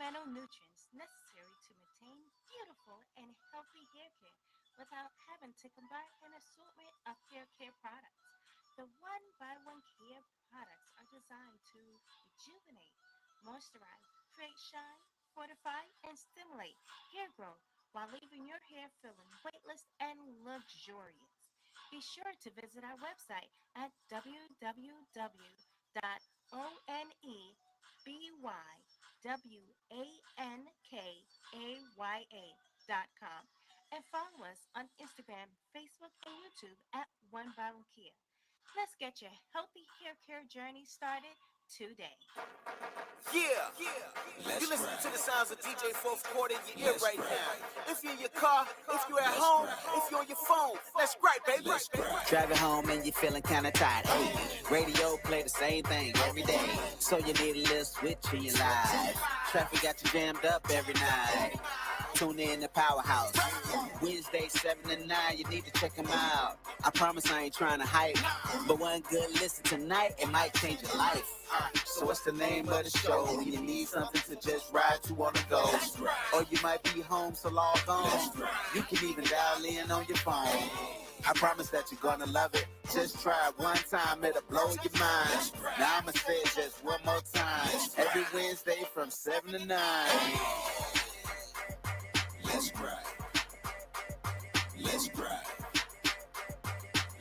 fundamental nutrients necessary to maintain beautiful and healthy hair care without having to combine an assortment of hair care products. The one by one care products are designed to rejuvenate, moisturize, create shine, fortify, and stimulate hair growth while leaving your hair feeling weightless and luxurious. Be sure to visit our website at www.onebywankaya.com and follow us on Instagram, Facebook, and YouTube at One by One Kia. Let's get your healthy hair care journey started today. Yeah, you listen to the sounds of DJ Fourth Quarter in your ear right now. If you're in your car, if you're at home, if you're on your phone, let's gripe, baby. Driving home and you're feeling kinda tired. Hey, radio play the same thing every day. So you need a little switch in your life. Traffic got you jammed up every night. Tune in to Powerhouse. Wednesday 7 to 9, you need to check them out. I promise I ain't trying to hype, but one good listen tonight, it might change your life. So what's the name of the show? When you need something to just ride to on the go. Or you might be home, so log on. You can even dial in on your phone. I promise that you're gonna love it. Just try it one time, it'll blow your mind. Now I'ma say it just one more time. Every Wednesday from 7 to 9. Let's gripe. Let's gripe.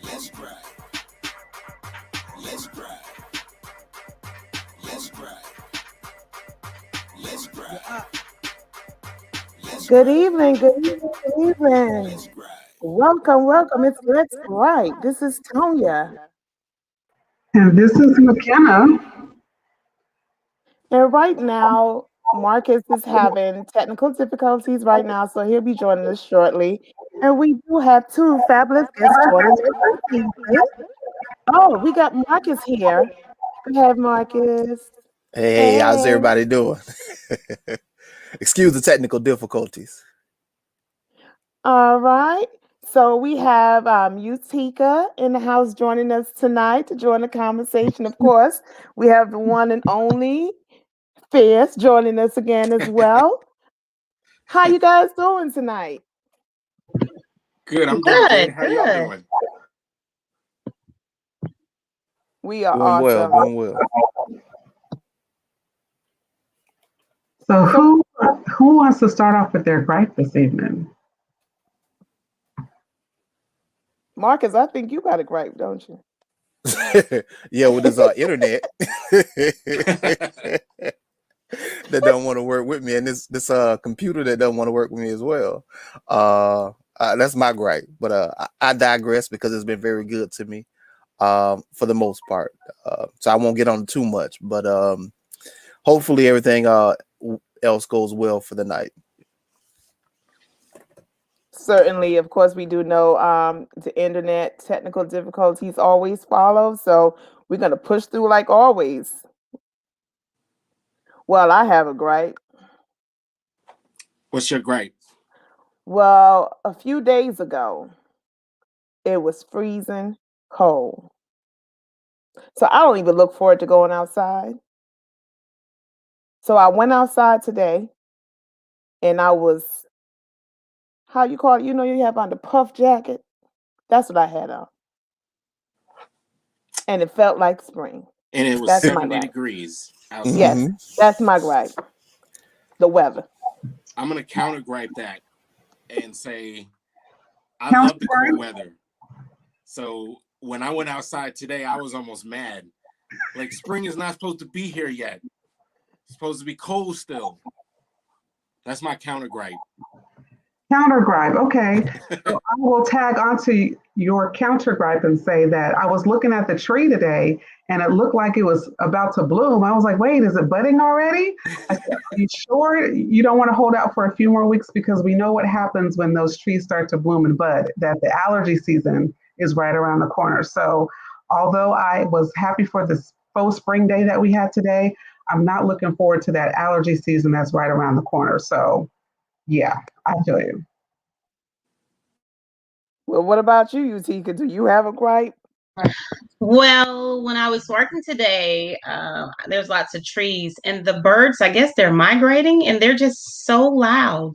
Let's gripe. Let's gripe. Let's gripe. Let's gripe. Good evening, good evening, good evening. Welcome. It's Let's Right. This is Tonya. And this is McKenna. And right now, Marcus is having technical difficulties right now, so he'll be joining us shortly. And we do have two fabulous guests joining us this evening. Oh, we got Marcus here. We have Marcus. Hey, how's everybody doing? Excuse the technical difficulties. All right. So we have Utica in the house joining us tonight to join the conversation. Of course, we have the one and only Fierce joining us again as well. How you guys doing tonight? Good. I'm doing good. How y'all doing? We are Doing well, awesome. doing well. So who wants to start off with their gripe this evening? Marcus, I think you got a gripe, don't you? Yeah, with this internet that don't want to work with me, and this computer that doesn't want to work with me as well. That's my gripe, but I digress because it's been very good to me for the most part. So I won't get on too much, but hopefully everything else goes well for the night. Certainly, of course, we do know the internet technical difficulties always follow, so we're going to push through like always. Well, I have a gripe. What's your gripe? Well, a few days ago, it was freezing cold. So I don't even look forward to going outside. So I went outside today and I was, how you call it? You know, you have on the puff jacket. That's what I had on. And it felt like spring. And it was That's my 70 gripe. degrees outside. Yes, that's my gripe. The weather. I'm going to counter gripe that and say I love the cold weather. So when I went outside today, I was almost mad. Like, spring is not supposed to be here yet. It's supposed to be cold still. That's my counter gripe. Counter gripe. Okay. So I will tag onto your counter gripe and say that I was looking at the tree today and it looked like it was about to bloom. I was like, wait, is it budding already? I said, are you sure you don't want to hold out for a few more weeks? Because we know what happens when those trees start to bloom and bud, that the allergy season is right around the corner. So although I was happy for this faux spring day that we had today, I'm not looking forward to that allergy season that's right around the corner. So yeah, I feel you. Well, what about you, Utica? Do you have a gripe? Well, when I was working today, there's lots of trees, and the birds, I guess they're migrating, and they're just so loud.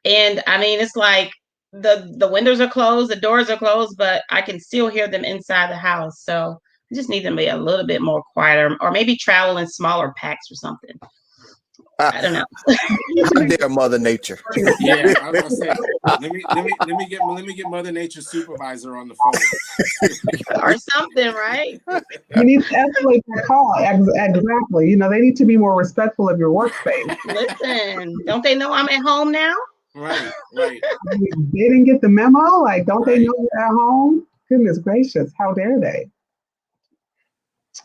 And I mean, it's like the windows are closed, the doors are closed, but I can still hear them inside the house. So I just need them to be a little bit more quieter, or maybe travel in smaller packs or something. I don't know. How dare Mother Nature? Yeah, I was gonna say, let me get Mother Nature's supervisor on the phone. Or something, right? You need to escalate that call. Exactly. They need to be more respectful of your workspace. Listen, don't they know I'm at home now? Right, right, They didn't get the memo. Like, don't they know right. you're at home? Goodness gracious, how dare they?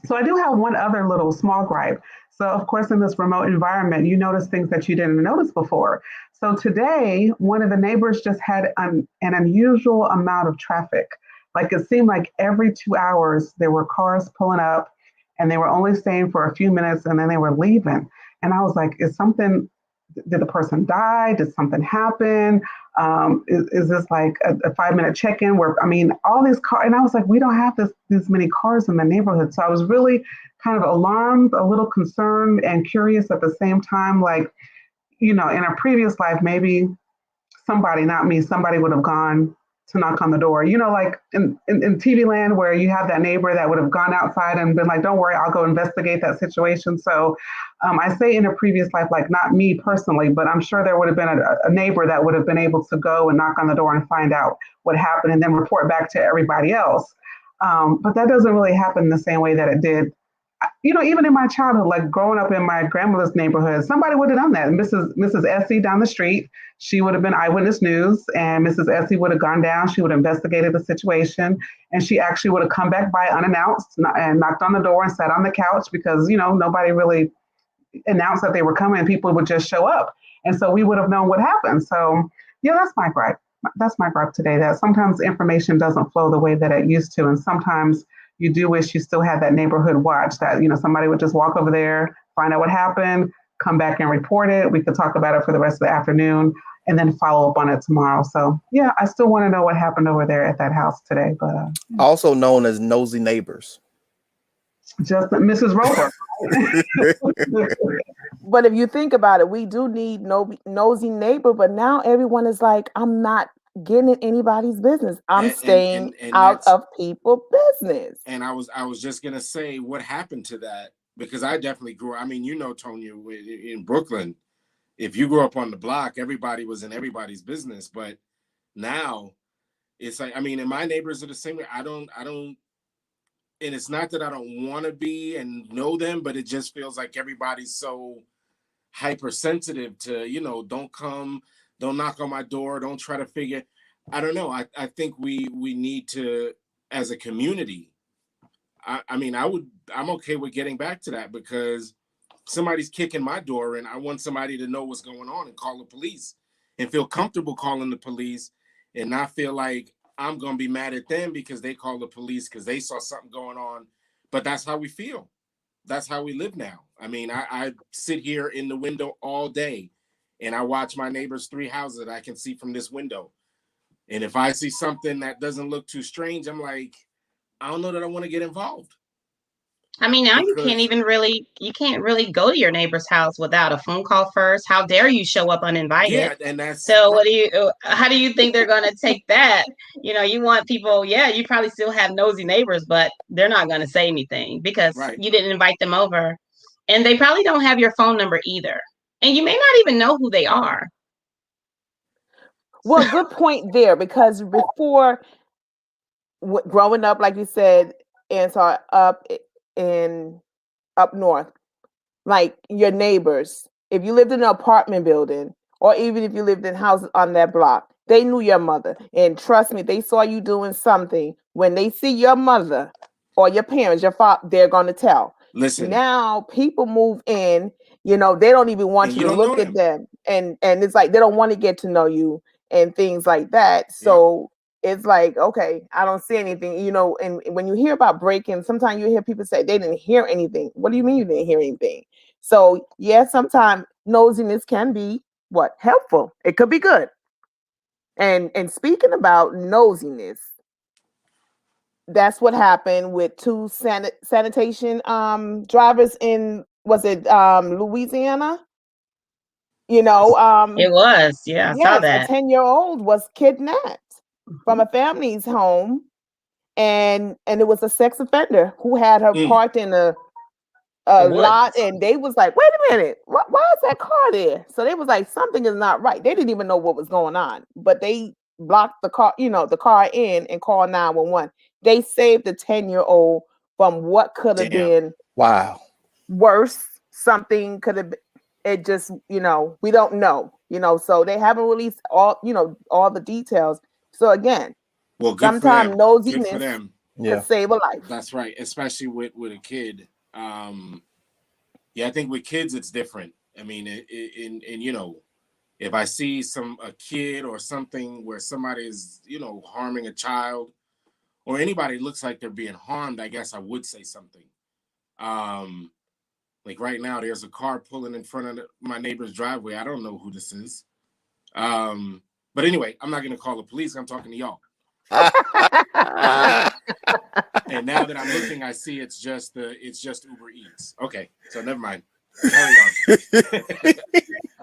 So I do have one other little small gripe. So of course, in this remote environment, you notice things that you didn't notice before. So today, one of the neighbors just had an unusual amount of traffic. Like it seemed like every 2 hours there were cars pulling up, and they were only staying for a few minutes, and then they were leaving. And I was like, is something? Did the person die? Did something happen? Is this like a 5 minute check in where, I mean, all these cars, and I was like, we don't have these many cars in the neighborhood. So I was really kind of alarmed, a little concerned and curious at the same time. Like, in a previous life, maybe somebody, not me, somebody would have gone to knock on the door. Like in TV land where you have that neighbor that would have gone outside and been like, don't worry, I'll go investigate that situation. So I say in a previous life, like not me personally, but I'm sure there would have been a neighbor that would have been able to go and knock on the door and find out what happened and then report back to everybody else. But that doesn't really happen in the same way that it did even in my childhood, like growing up in my grandmother's neighborhood, somebody would have done that. Mrs. Essie down the street, she would have been eyewitness news, and Mrs. Essie would have gone down. She would have investigated the situation, and she actually would have come back by unannounced and knocked on the door and sat on the couch because nobody really announced that they were coming, and people would just show up, and so we would have known what happened. So yeah, that's my gripe. That's my gripe today. That sometimes information doesn't flow the way that it used to, and sometimes you do wish you still had that neighborhood watch that somebody would just walk over there, find out what happened, come back and report it. We could talk about it for the rest of the afternoon and then follow up on it tomorrow. So yeah, I still want to know what happened over there at that house today. But Also known as nosy neighbors. just Mrs. Roper. But if you think about it, we do need nosy neighbor, but now everyone is like, I'm not getting in anybody's business. I'm staying And out that's of people's business. and I was just gonna say what happened to that because I definitely grew. I mean, Tonya, in Brooklyn, if you grew up on the block, everybody was in everybody's business. But now it's like, I mean, and my neighbors are the same way. I don't, and it's not that I don't want to be and know them, but it just feels like everybody's so hypersensitive to, don't come, don't knock on my door, don't try to figure. I don't know. I think we need to, as a community. I mean, I'm okay with getting back to that because somebody's kicking my door and I want somebody to know what's going on and call the police and feel comfortable calling the police and not feel like I'm going to be mad at them because they called the police because they saw something going on. But that's how we feel. That's how we live now. I mean, I sit here in the window all day and I watch my neighbor's 3 houses that I can see from this window. And if I see something that doesn't look too strange, I'm like, I don't know that I want to get involved I mean, now because you can't really go to your neighbor's house without a phone call first. How dare you show up uninvited? yeah, and that's So right. how do you think they're going to take that? You want people, yeah, you probably still have nosy neighbors, but they're not going to say anything because Right. you didn't invite them over. And they probably don't have your phone number either. And you may not even know who they are. Well, good point there because before growing up, like you said, and so in up north, like your neighbors, if you lived in an apartment building or even if you lived in houses on that block, they knew your mother. And trust me, they saw you doing something. When they see your mother or your parents, your father, they're going to tell. Listen, Now people move in, they don't even want and you you to don't know look at them. them. And it's like they don't want to get to know you and things like that. Yep. So it's like, okay, I don't see anything, and when you hear about breaking, sometimes you hear people say they didn't hear anything. What do you mean you didn't hear anything? So yeah, sometimes nosiness can be what? Helpful. It could be good. And speaking about nosiness, that's what happened with two sanitation drivers in, was it Louisiana? You know, It was. Yeah, I saw yes, a that. 10-year-old was kidnapped from Mhm. a family's home, and it was a sex offender who had her Mm. parked in And a what? lot, and they was like, wait a minute, why is that car there? So they was like, something is not right. They didn't even know what was going on, but they blocked the car, the car in, and called 911. They saved the 10-year-old from what could have Damn. been Wow. worse. Something could have been, it just, we don't know, so they haven't released all the details. So again, Well, good for sometimes them. Good for nosiness them. could Yeah. save a life. That's right. Especially with a kid. Yeah, I think with kids it's different. I mean, in if I see a kid or something where somebody is harming a child or anybody looks like they're being harmed, I guess I would say something. Um, like right now, there's a car pulling in front of my neighbor's driveway. I don't know who this is. But anyway, I'm not gonna call the police. I'm talking to y'all. And now that I'm looking, I see it's just Uber Eats. Okay, so never mind. Carry on.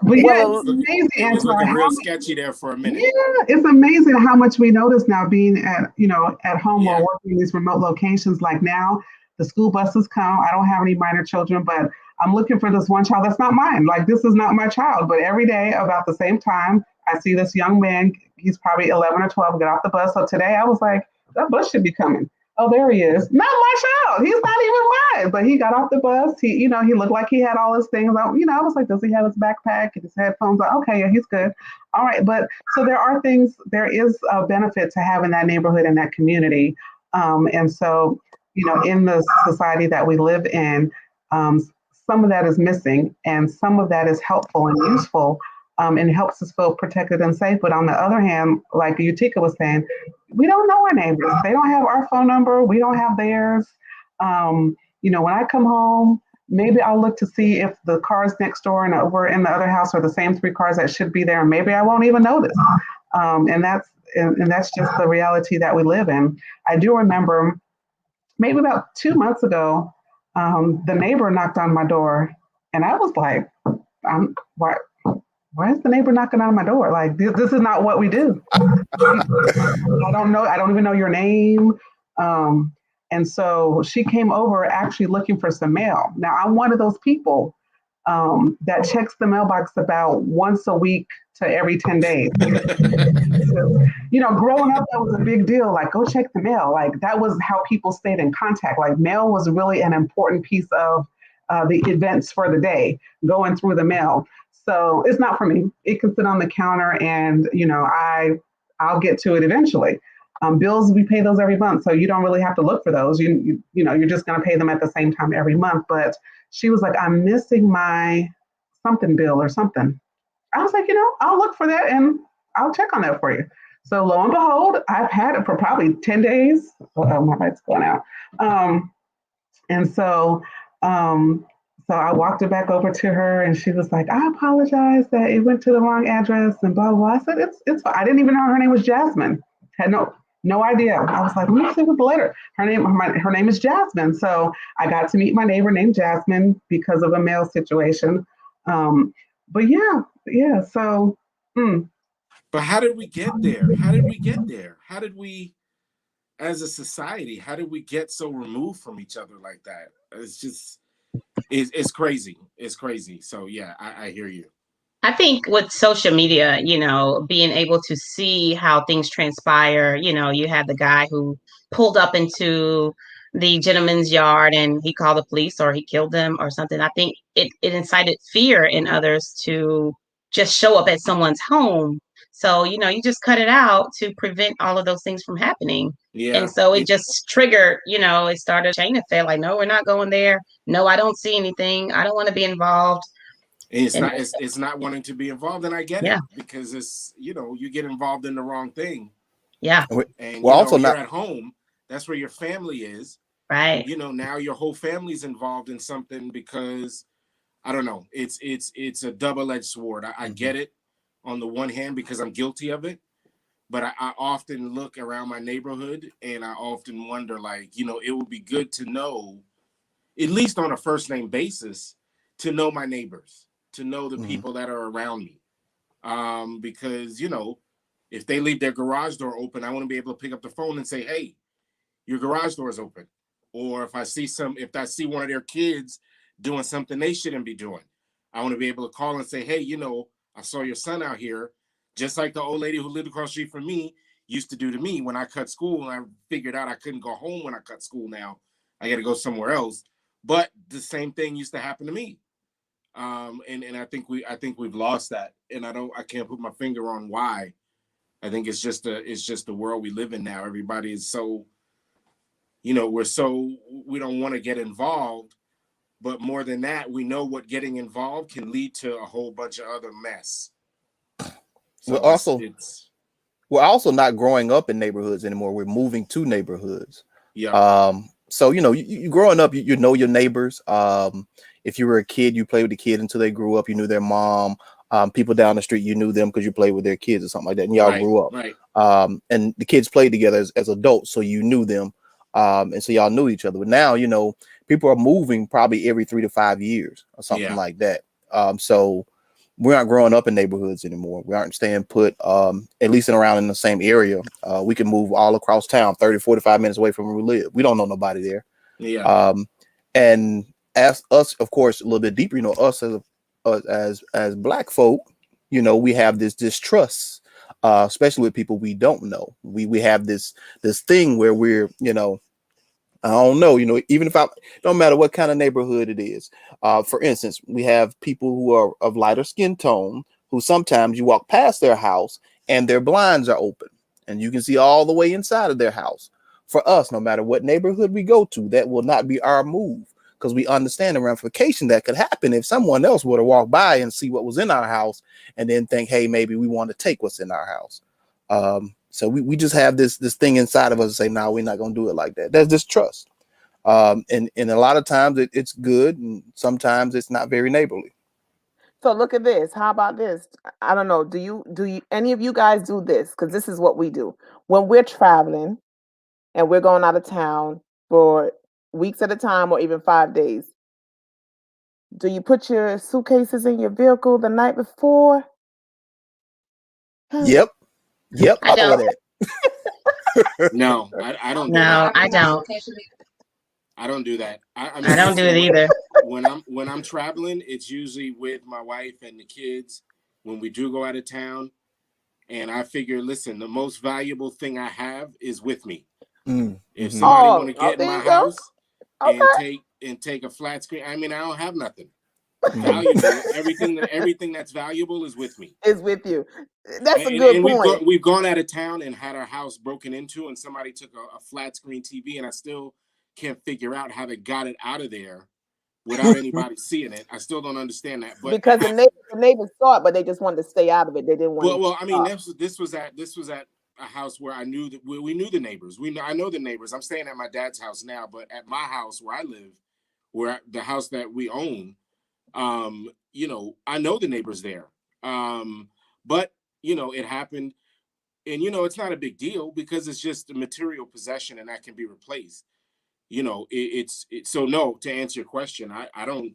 But yeah, Well, it's amazing, It was Antoine. looking real sketchy there for a minute. Yeah, it's amazing how much we notice now being at home or Yeah. working in these remote locations. Like now, the school buses come. I don't have any minor children, but I'm looking for this one child that's not mine. Like this is not my child. But every day about the same time, I see this young man. He's probably 11 or 12. Get off the bus. So today I was like, that bus should be coming. Oh, there he is. Not my child. He's not even mine. But he got off the bus. He looked like he had all his things out. I was like, does he have his backpack and his headphones on? Okay, yeah, he's good. All right, but so there is a benefit to having that neighborhood and that community. And so, in the society that we live in, um, some of that is missing and some of that is helpful and useful, and helps us feel protected and safe. But on the other hand, like Utika was saying, we don't know our neighbors. They don't have our phone number. We don't have theirs. When I come home, maybe I'll look to see if the cars next door and over in the other house are the same three cars that should be there, and maybe I won't even notice. And that's just the reality that we live in. I do remember maybe about 2 months ago, the neighbor knocked on my door, and I was like, why? Why is the neighbor knocking on my door? Like this is not what we do. I don't know. I don't even know your name. Um, and so she came over actually looking for some mail. Now I'm one of those people that checks the mailbox about once a week to every 10 days. Growing up, that was a big deal. Like, go check the mail. Like, that was how people stayed in contact. Like, mail was really an important piece of the events for the day, going through the mail. So it's not for me. It can sit on the counter, and I'll get to it eventually. Bills, we pay those every month, so you don't really have to look for those. You're just going to pay them at the same time every month. But she was like, I'm missing my something bill or something. I was like, I'll look for that and I'll check on that for you. So lo and behold, I've had it for probably 10 days. Oh, my light's going out. And so I walked it back over to her, and she was like, I apologize that it went to the wrong address and blah, blah, blah. I said, it's fine. I didn't even know her name was Jasmine. Had no idea. I was like, let me see what the letter. Her name is Jasmine. So I got to meet my neighbor named Jasmine because of a mail situation. But yeah. So, But how did we get there? How did we get there? How did we, as a society, how did we get so removed from each other like that? It's just, it's crazy. It's crazy. So yeah, I hear you. I think with social media, being able to see how things transpire, you had the guy who pulled up into the gentleman's yard and he called the police or he killed them or something. I think it incited fear in others to just show up at someone's home. So, you just cut it out to prevent all of those things from happening. Yeah. And so it just triggered, it started a chain effect like, no, we're not going there. No, I don't see anything. I don't want to be involved. And it's And not it's not wanting to be involved, and I get yeah, it because it's you get involved in the wrong thing, yeah, and Well, also you're not. at home. That's where your family is. right. Now your whole family's involved in something because I don't know. It's a double-edged sword. I get it on the one hand because I'm guilty of it, but I often look around my neighborhood and I often wonder, like, it would be good to know, at least on a first name basis, to know my neighbors, to know the Mhm. people that are around me. Because, if they leave their garage door open, I want to be able to pick up the phone and say, hey, your garage door is open. Or if I see one of their kids doing something they shouldn't be doing, I want to be able to call and say, hey, I saw your son out here, just like the old lady who lived across the street from me used to do to me when I cut school and I figured out I couldn't go home when I cut school now. I got to go somewhere else. But the same thing used to happen to me. And I think we've lost that. And I can't put my finger on why. I think it's just the world we live in now. Everybody is so, we don't want to get involved, but more than that, we know what getting involved can lead to a whole bunch of other mess. We're So it's also it's we're also not growing up in neighborhoods anymore. We're moving to neighborhoods. yeah, So you growing up, you know your neighbors. If you were a kid, you played with the kid until they grew up. You knew their mom. People down the street, you knew them because you played with their kids or something like that, and y'all right, grew up. right, And the kids played together as adults, so you knew them, and so y'all knew each other. But now, people are moving probably every 3 to 5 years or something yeah, like that. So we're not growing up in neighborhoods anymore. We aren't staying put, at least around in the same area. We can move all across town, 30, 45 minutes away from where we live. We don't know nobody there. yeah, Um, and as us, of course, a little bit deeper, us as black folk, we have this distrust, especially with people we don't know. We have this thing where we're, I don't know, even if don't matter what kind of neighborhood it is. For instance, we have people who are of lighter skin tone who sometimes you walk past their house and their blinds are open and you can see all the way inside of their house. For us, no matter what neighborhood we go to, that will not be our move because we understand the ramification that could happen if someone else were to walk by and see what was in our house and then think, hey, maybe we want to take what's in our house. So we just have this thing inside of us to say, no, we're not going to do it like that. That's distrust. And a lot of times it's good, and sometimes it's not very neighborly. So look at this. How about this? I don't know. Do you any of you guys do this? Because this is what we do when we're traveling and we're going out of town for weeks at a time or even 5 days. Do you put your suitcases in your vehicle the night before? Yep, yep, I all of don't. that. no, I don't do No, that. I don't. I don't do that. I I mean, don't do listen, it either. when I'm traveling, it's usually with my wife and the kids when we do go out of town. And I figure, listen, the most valuable thing I have is with me. If Mm-hmm. somebody want Oh, to oh, get in there my you go. house and Okay. take a flat screen, I mean, I don't have nothing Mm-hmm. valuable. Everything that's valuable is with me. Is with you. That's a And, good and point. we've gone out of town and had our house broken into, and somebody took a flat screen TV, and I still can't figure out how they got it out of there without anybody seeing it. I still don't understand that. But Because the neighbors saw it, but they just wanted to stay out of it. They didn't want well, it. well, I mean, this was at a house where we knew the neighbors. I know the neighbors. I'm staying at my dad's house now, but at my house where I live, where the house that we own, I know the neighbors there. But it happened, and it's not a big deal because it's just a material possession and that can be replaced. So no. To answer your question, I don't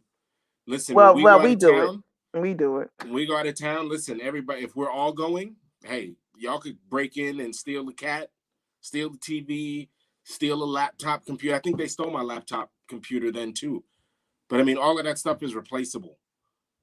listen when we Well, go out we of do it. town. We do it. When we go out of town, listen, everybody, if we're all going, hey, y'all could break in and steal the cat, steal the TV, steal a laptop computer. I think they stole my laptop computer then too. But I mean, all of that stuff is replaceable.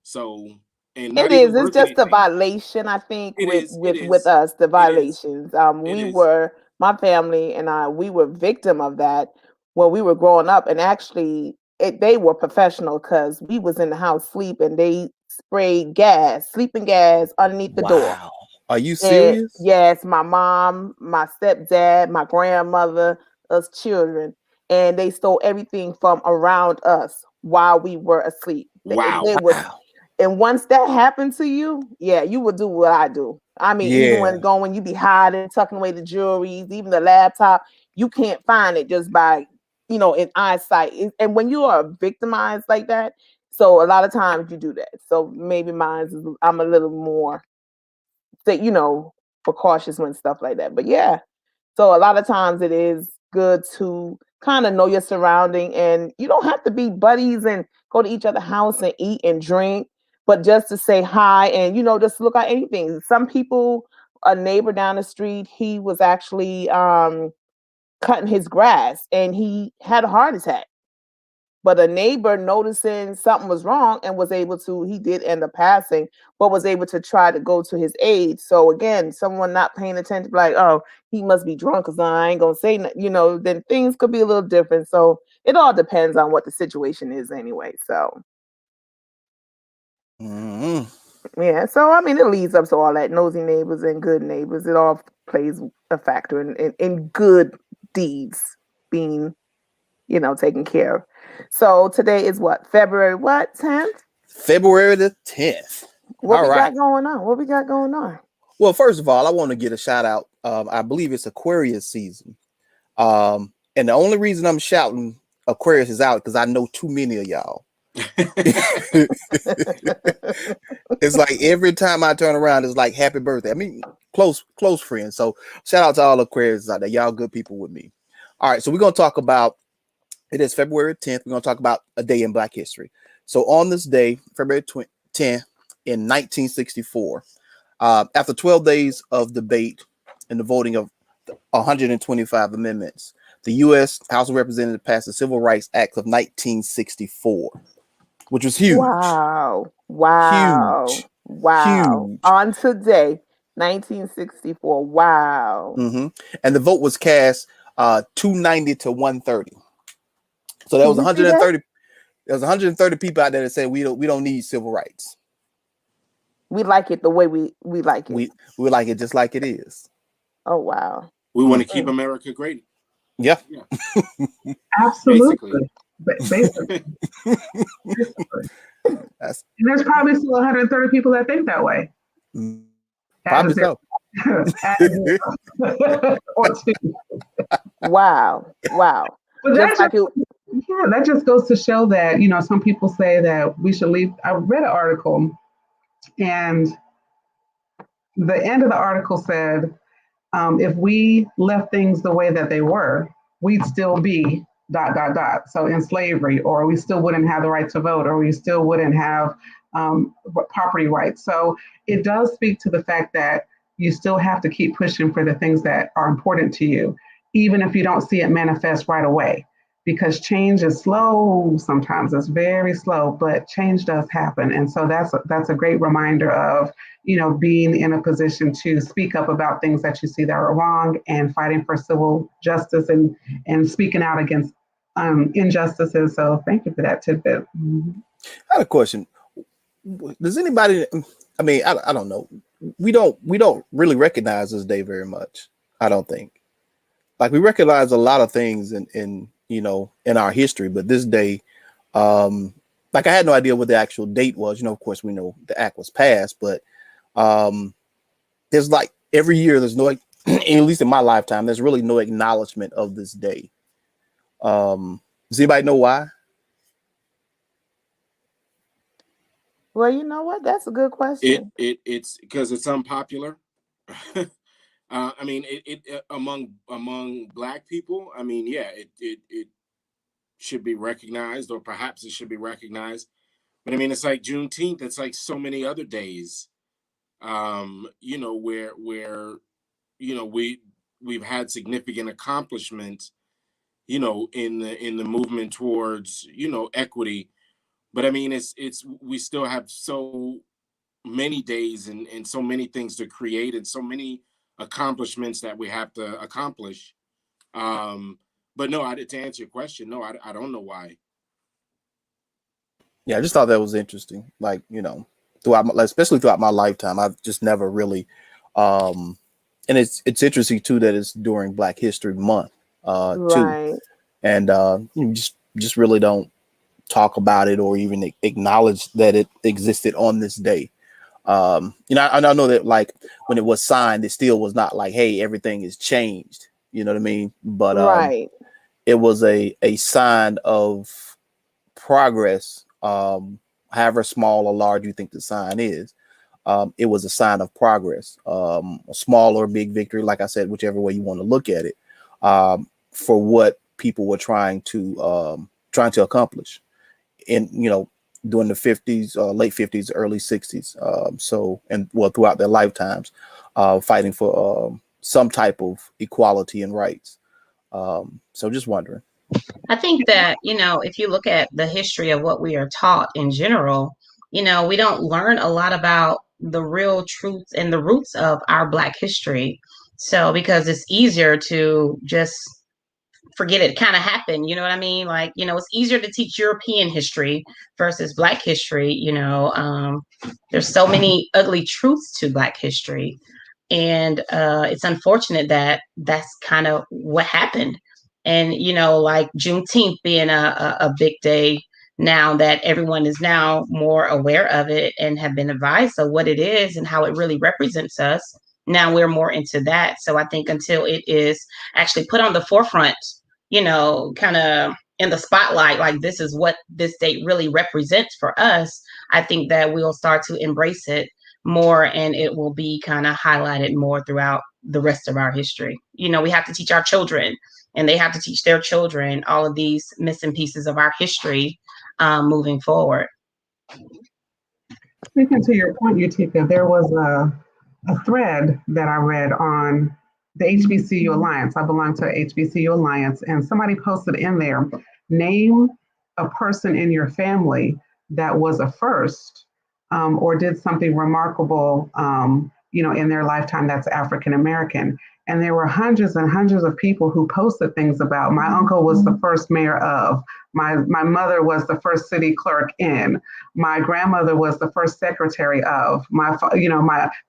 So, and It not even is. It's worth just a anything. violation, I think, It with is. It with with is. us, the It is. violations. It We is. were my family and I. We were victim of that when we were growing up, and actually, they were professional because we was in the house sleep and they sprayed gas, sleeping gas, underneath the door. Wow. Are you And serious? yes, my mom, my stepdad, my grandmother, us children, and they stole everything from around us while we were asleep. Wow. They was, Wow. and once that happened to you, yeah, you would do what I do. I mean, even Yeah. when going, you be hiding, tucking away the jewelries, even the laptop, you can't find it just by, in eyesight. And when you are victimized like that, so a lot of times you do that. So maybe I'm a little more that precautious when stuff like that. But yeah, so a lot of times it is good to kind of know your surrounding, and you don't have to be buddies and go to each other's house and eat and drink, but just to say hi and just look at anything. Some people, a neighbor down the street, he was actually cutting his grass and he had a heart attack. But a neighbor noticing something was wrong and was able to, he did end up passing, but was able to try to go to his aid. So again, someone not paying attention, like, oh, he must be drunk because I ain't gonna say nothing, then things could be a little different. So it all depends on what the situation is anyway. So yeah, so I mean, it leads up to all that nosy neighbors and good neighbors. It all plays a factor in good deeds being taken care of. So today is what? February what? 10th? February the 10th. What we got going on? What we got going on? Well, first of all, I want to get a shout out. I believe it's Aquarius season. And the only reason I'm shouting Aquarius is out because I know too many of y'all. It's like every time I turn around, it's like happy birthday. I mean, close friends. So shout out to all Aquarius out there. Y'all good people with me. All right, so we're gonna talk about it is February 10th. We're gonna talk about a day in Black history. So on this day, February 10th in 1964, after 12 days of debate and the voting of 125 amendments, the U.S. House of Representatives passed the Civil Rights Act of 1964, which was huge. Wow. Huge. On today, 1964. Wow. And the vote was cast 290 to 130. So there was 130. There was 130 people out there that said we don't need civil rights. We like it the way we like it. We like it just like it is. Oh wow. We want to keep America great. Yeah. Absolutely. Basically. And there's probably still 130 people that think that way. Probably so. Or two. Wow. But that just goes to show that, some people say that we should leave. I read an article, and the end of the article said, if we left things the way that they were, we'd still be ... So in slavery, or we still wouldn't have the right to vote, or we still wouldn't have property rights. So it does speak to the fact that you still have to keep pushing for the things that are important to you, even if you don't see it manifest right away, because change is slow. Sometimes it's very slow, but change does happen. And so that's a great reminder of, being in a position to speak up about things that you see that are wrong, and fighting for civil justice and speaking out against injustices. So thank you for that tidbit. I had a question. Does anybody, I mean, I don't know. We don't really recognize this day very much. I don't think. Like, we recognize a lot of things in our history, but this day, like, I had no idea what the actual date was. Of course, we know the act was passed, but there's like every year there's no, at least in my lifetime, there's really no acknowledgement of this day. Does anybody know why? Well, you know what? That's a good question. It's because it's unpopular. I mean, among Black people. I mean, yeah, it should be recognized, or perhaps it should be recognized. But I mean, it's like Juneteenth. It's like so many other days, where we've had significant accomplishments, in the movement towards equity. But I mean, it's we still have so many days and so many things to create, and so many accomplishments that we have to accomplish. But no, to answer your question, no, I don't know why. Yeah, I just thought that was interesting. Like, especially throughout my lifetime, I've just never really, and it's interesting too that it's during Black History Month, Right. too, and you just really don't talk about it or even acknowledge that it existed on this day. I know that, like, when it was signed, it still was not like, hey, everything is changed. You know what I mean? But right. It was a sign of progress, however small or large you think the sign is. it was a sign of progress, a small or big victory, like I said, whichever way you want to look at it, for what people were trying to accomplish in, during the 50s, late 50s, early 60s. So, and well, throughout their lifetimes, fighting for some type of equality and rights. So just wondering. I think that, if you look at the history of what we are taught in general, we don't learn a lot about the real truths and the roots of our Black history. So, because it's easier to just forget it kind of happened, you know what I mean? Like, it's easier to teach European history versus Black history. There's so many ugly truths to Black history. And it's unfortunate that that's kind of what happened. And like Juneteenth being a big day, now that everyone is now more aware of it and have been advised of what it is and how it really represents us, now we're more into that. So I think until it is actually put on the forefront, kind of in the spotlight, like this is what this date really represents for us, I think that we'll start to embrace it more, and it will be kind of highlighted more throughout the rest of our history. We have to teach our children, and they have to teach their children all of these missing pieces of our history, moving forward. Speaking to your point, Utica, there was a thread that I read on the HBCU Alliance. I belong to HBCU Alliance, and somebody posted in there, name a person in your family that was a first, or did something remarkable, in their lifetime that's African American. And there were hundreds and hundreds of people who posted things about my uncle was the first mayor of, my mother was the first city clerk in, my grandmother was the first secretary of, my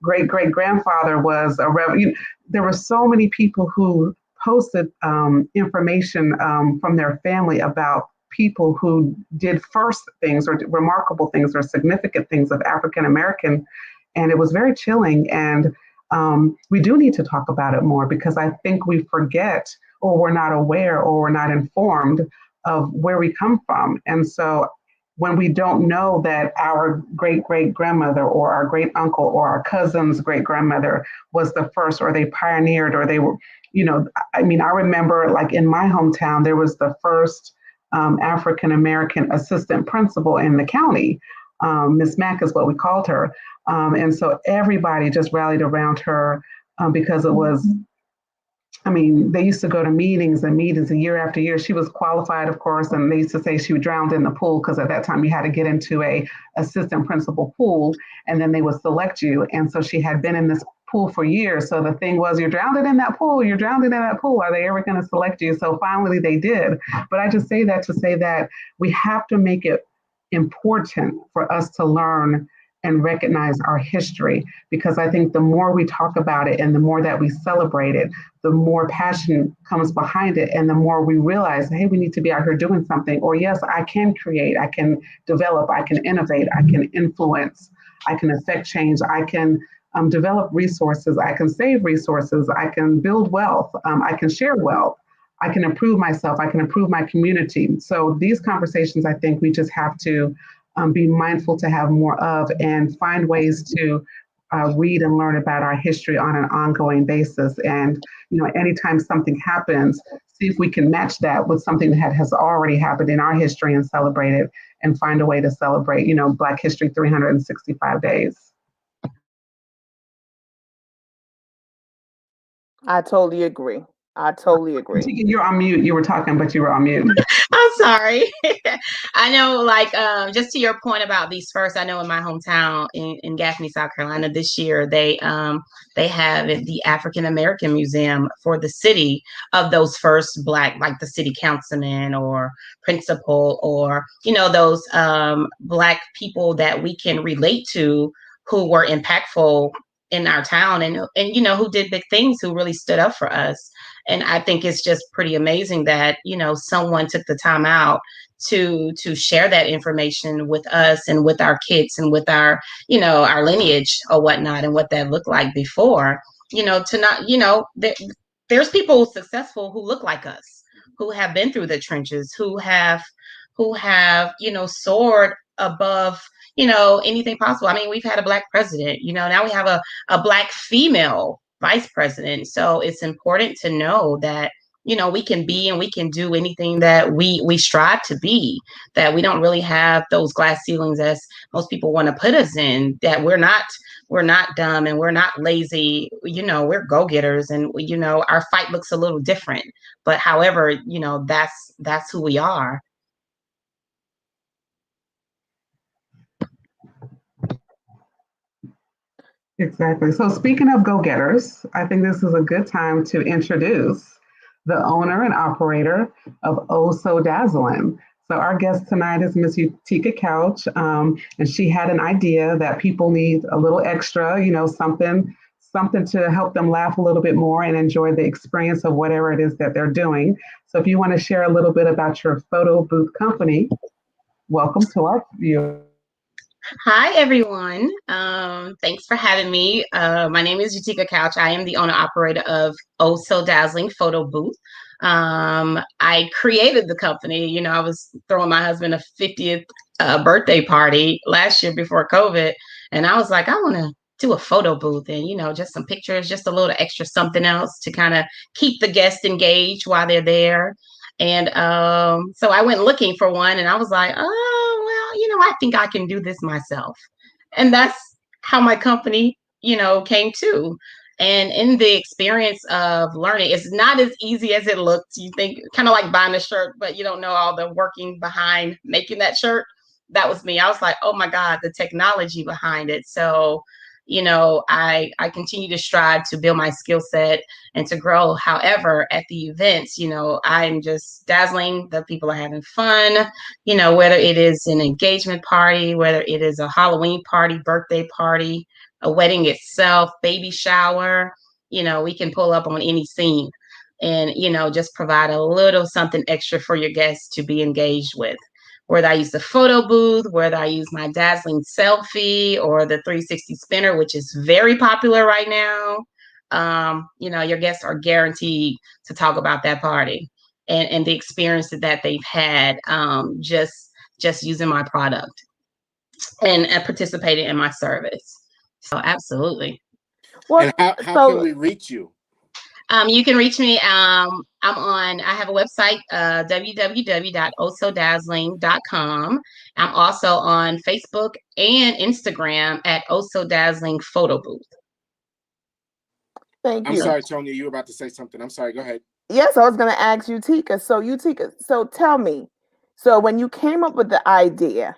great great grandfather was a rev. There were so many people who posted information from their family about people who did first things or remarkable things or significant things of African American, and it was very chilling. And we do need to talk about it more, because I think we forget, or we're not aware, or we're not informed of where we come from. And so when we don't know that our great great grandmother or our great uncle or our cousin's great grandmother was the first, or they pioneered, or they were, I remember, like, in my hometown, there was the first African American assistant principal in the county. Miss Mack is what we called her. And so everybody just rallied around her, because it was, they used to go to meetings and meetings, and year after year. She was qualified, of course, and they used to say she drowned in the pool, because at that time you had to get into a assistant principal pool, and then they would select you. And so she had been in this pool for years. So the thing was, you're drowning in that pool, you're drowning in that pool. Are they ever going to select you? So finally they did. But I just say that to say that we have to make it important for us to learn and recognize our history, because I think the more we talk about it and the more that we celebrate it, the more passion comes behind it, and the more we realize, hey, we need to be out here doing something. Or yes, I can create, I can develop, I can innovate, I can influence, I can affect change, I can develop resources, I can save resources, I can build wealth, I can share wealth, I can improve myself, I can improve my community. So these conversations, I think we just have to be mindful to have more of, and find ways to read and learn about our history on an ongoing basis. And anytime something happens, see if we can match that with something that has already happened in our history and celebrate it, and find a way to celebrate, Black History 365 days. I totally agree. I totally agree. You're on mute. You were talking, but you were on mute. I'm sorry. I know, like, just to your point about these first, I know in my hometown in Gaffney, South Carolina, this year they have the African American Museum for the city of those first Black, like the city councilman or principal, or those Black people that we can relate to, who were impactful in our town, and who did big things, who really stood up for us. And I think it's just pretty amazing that, someone took the time out to share that information with us and with our kids and with our, our lineage or whatnot, and what that looked like before, to not, there's people successful who look like us, who have been through the trenches, who have, soared above, anything possible. I mean, we've had a Black president, now we have a Black female vice president. So it's important to know that, we can be and we can do anything that we strive to be, that we don't really have those glass ceilings as most people want to put us in, that we're not dumb and we're not lazy. We're go-getters, and our fight looks a little different. But however, that's who we are. Exactly. So, speaking of go getters, I think this is a good time to introduce the owner and operator of Oh So Dazzling. So, our guest tonight is Miss Utica Couch, and she had an idea that people need a little extra, something to help them laugh a little bit more and enjoy the experience of whatever it is that they're doing. So, if you want to share a little bit about your photo booth company, welcome to our viewers. Hi, everyone. Thanks for having me. My name is Utica Couch. I am the owner operator of Oh So Dazzling Photo Booth. I created the company. I was throwing my husband a 50th birthday party last year before COVID, and I was like, I want to do a photo booth and just some pictures, just a little extra something else to kind of keep the guests engaged while they're there. And so I went looking for one, and I was like, oh, well, I think I can do this myself. And that's how my company, came to. And in the experience of learning, it's not as easy as it looks. You think kind of like buying a shirt, but you don't know all the working behind making that shirt. That was me. I was like, oh my God, the technology behind it. So, I continue to strive to build my skill set and to grow. However, at the events, I'm just dazzling. The people are having fun, whether it is an engagement party, whether it is a Halloween party, birthday party, a wedding itself, baby shower, we can pull up on any scene and, just provide a little something extra for your guests to be engaged with. Whether I use the photo booth, whether I use my dazzling selfie or the 360 spinner, which is very popular right now, your guests are guaranteed to talk about that party and the experience that they've had, just using my product and participating in my service. So absolutely. Well, And how can so we reach you? You can reach me. I have a website, www.osodazzling.com. I'm also on Facebook and Instagram at Oso Dazzling Photo Booth. thank I'm you. sorry, Tonya, you were about to say something. I'm sorry. Go ahead. Yes, I was going to ask Utica. So, Utica, so tell me, so when you came up with the idea,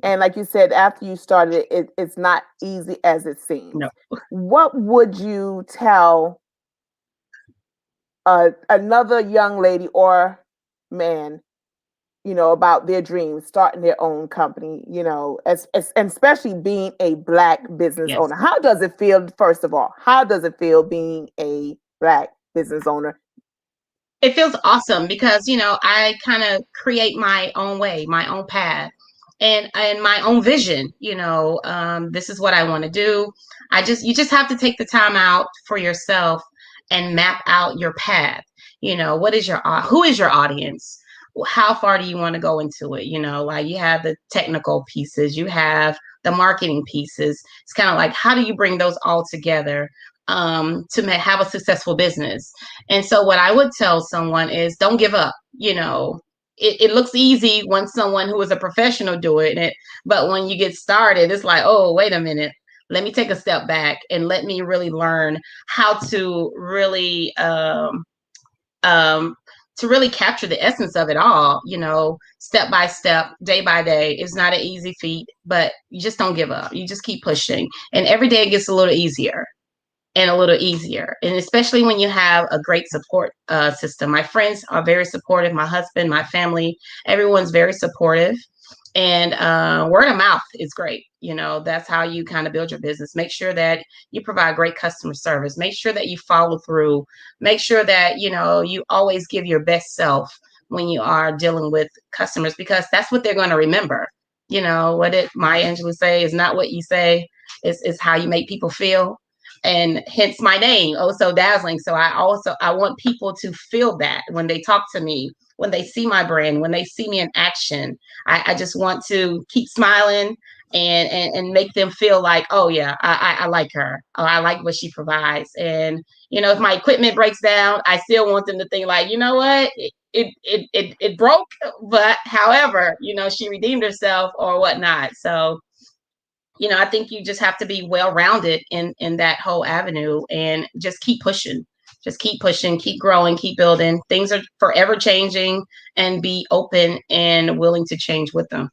and like you said, after you started it, it's not easy as it seems. No. What would you tell another young lady or man, about their dreams, starting their own company, and especially being a Black business Yes. owner? How does it feel, first of all? How does it feel being a Black business owner? It feels awesome because I kind of create my own way, my own path, and my own vision. This is what I want to do. You just have to take the time out for yourself and map out your path. What is who is your audience? How far do you want to go into it? Like you have the technical pieces, you have the marketing pieces. It's kind of like, how do you bring those all together to have a successful business? And so what I would tell someone is don't give up. It looks easy when someone who is a professional doing it, but when you get started, it's like, oh, wait a minute. Let me take a step back and let me really learn how to really capture the essence of it all, step by step, day by day. It's not an easy feat, but you just don't give up. You just keep pushing. And every day it gets a little easier and a little easier. And especially when you have a great support system. My friends are very supportive. My husband, my family, everyone's very supportive. And word of mouth is great. That's how you kind of build your business. Make sure that you provide great customer service. Make sure that you follow through. Make sure that, you always give your best self when you are dealing with customers, because that's what they're going to remember. What did Maya Angelou say? Is not what you say, it's how you make people feel. And hence my name, Oh So Dazzling. So I want people to feel that when they talk to me, when they see my brand, when they see me in action. I just want to keep smiling and make them feel like, oh yeah, I like her. Oh, I like what she provides. And if my equipment breaks down, I still want them to think like, you know what, it broke, but however, she redeemed herself or whatnot. So I think you just have to be well rounded in that whole avenue and just keep pushing. Just keep pushing, keep growing, keep building. Things are forever changing, and be open and willing to change with them.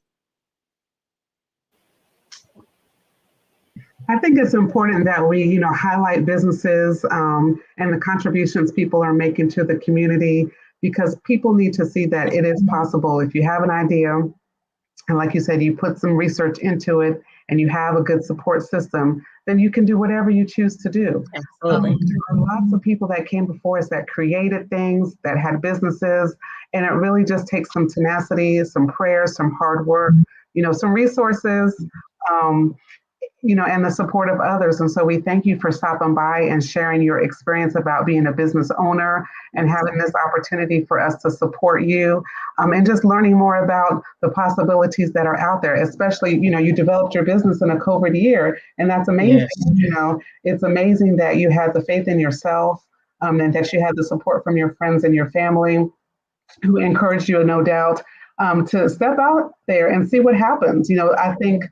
I think it's important that we, highlight businesses and the contributions people are making to the community because people need to see that it is possible. If you have an idea, and like you said, you put some research into it and you have a good support system, then you can do whatever you choose to do. Absolutely. There are lots of people that came before us that created things, that had businesses, and it really just takes some tenacity, some prayer, some hard work, some resources. Um, and the support of others. And so we thank you for stopping by and sharing your experience about being a business owner and having this opportunity for us to support you and just learning more about the possibilities that are out there, especially, you developed your business in a COVID year, and that's amazing. Yes. It's amazing that you had the faith in yourself and that you had the support from your friends and your family who encouraged you, no doubt, to step out there and see what happens. I think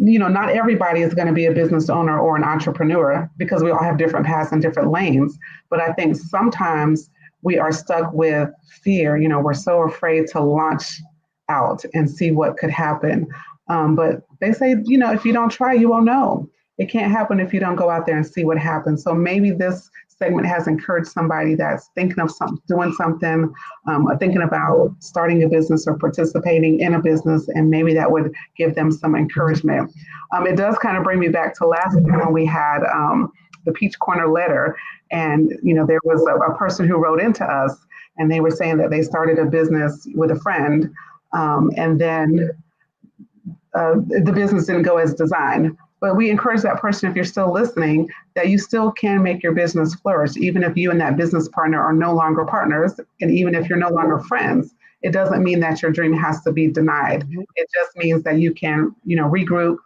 not everybody is going to be a business owner or an entrepreneur because we all have different paths and different lanes. But I think sometimes we are stuck with fear. We're so afraid to launch out and see what could happen. But they say, if you don't try, you won't know. It can't happen if you don't go out there and see what happens. So maybe this segment has encouraged somebody that's thinking of doing something, thinking about starting a business or participating in a business, and maybe that would give them some encouragement. It does kind of bring me back to last time when we had the Peach Corner letter, and there was a person who wrote into us, and they were saying that they started a business with a friend, and then the business didn't go as designed. But we encourage that person, if you're still listening, that you still can make your business flourish, even if you and that business partner are no longer partners, and even if you're no longer friends. It doesn't mean that your dream has to be denied. It just means that you can, regroup,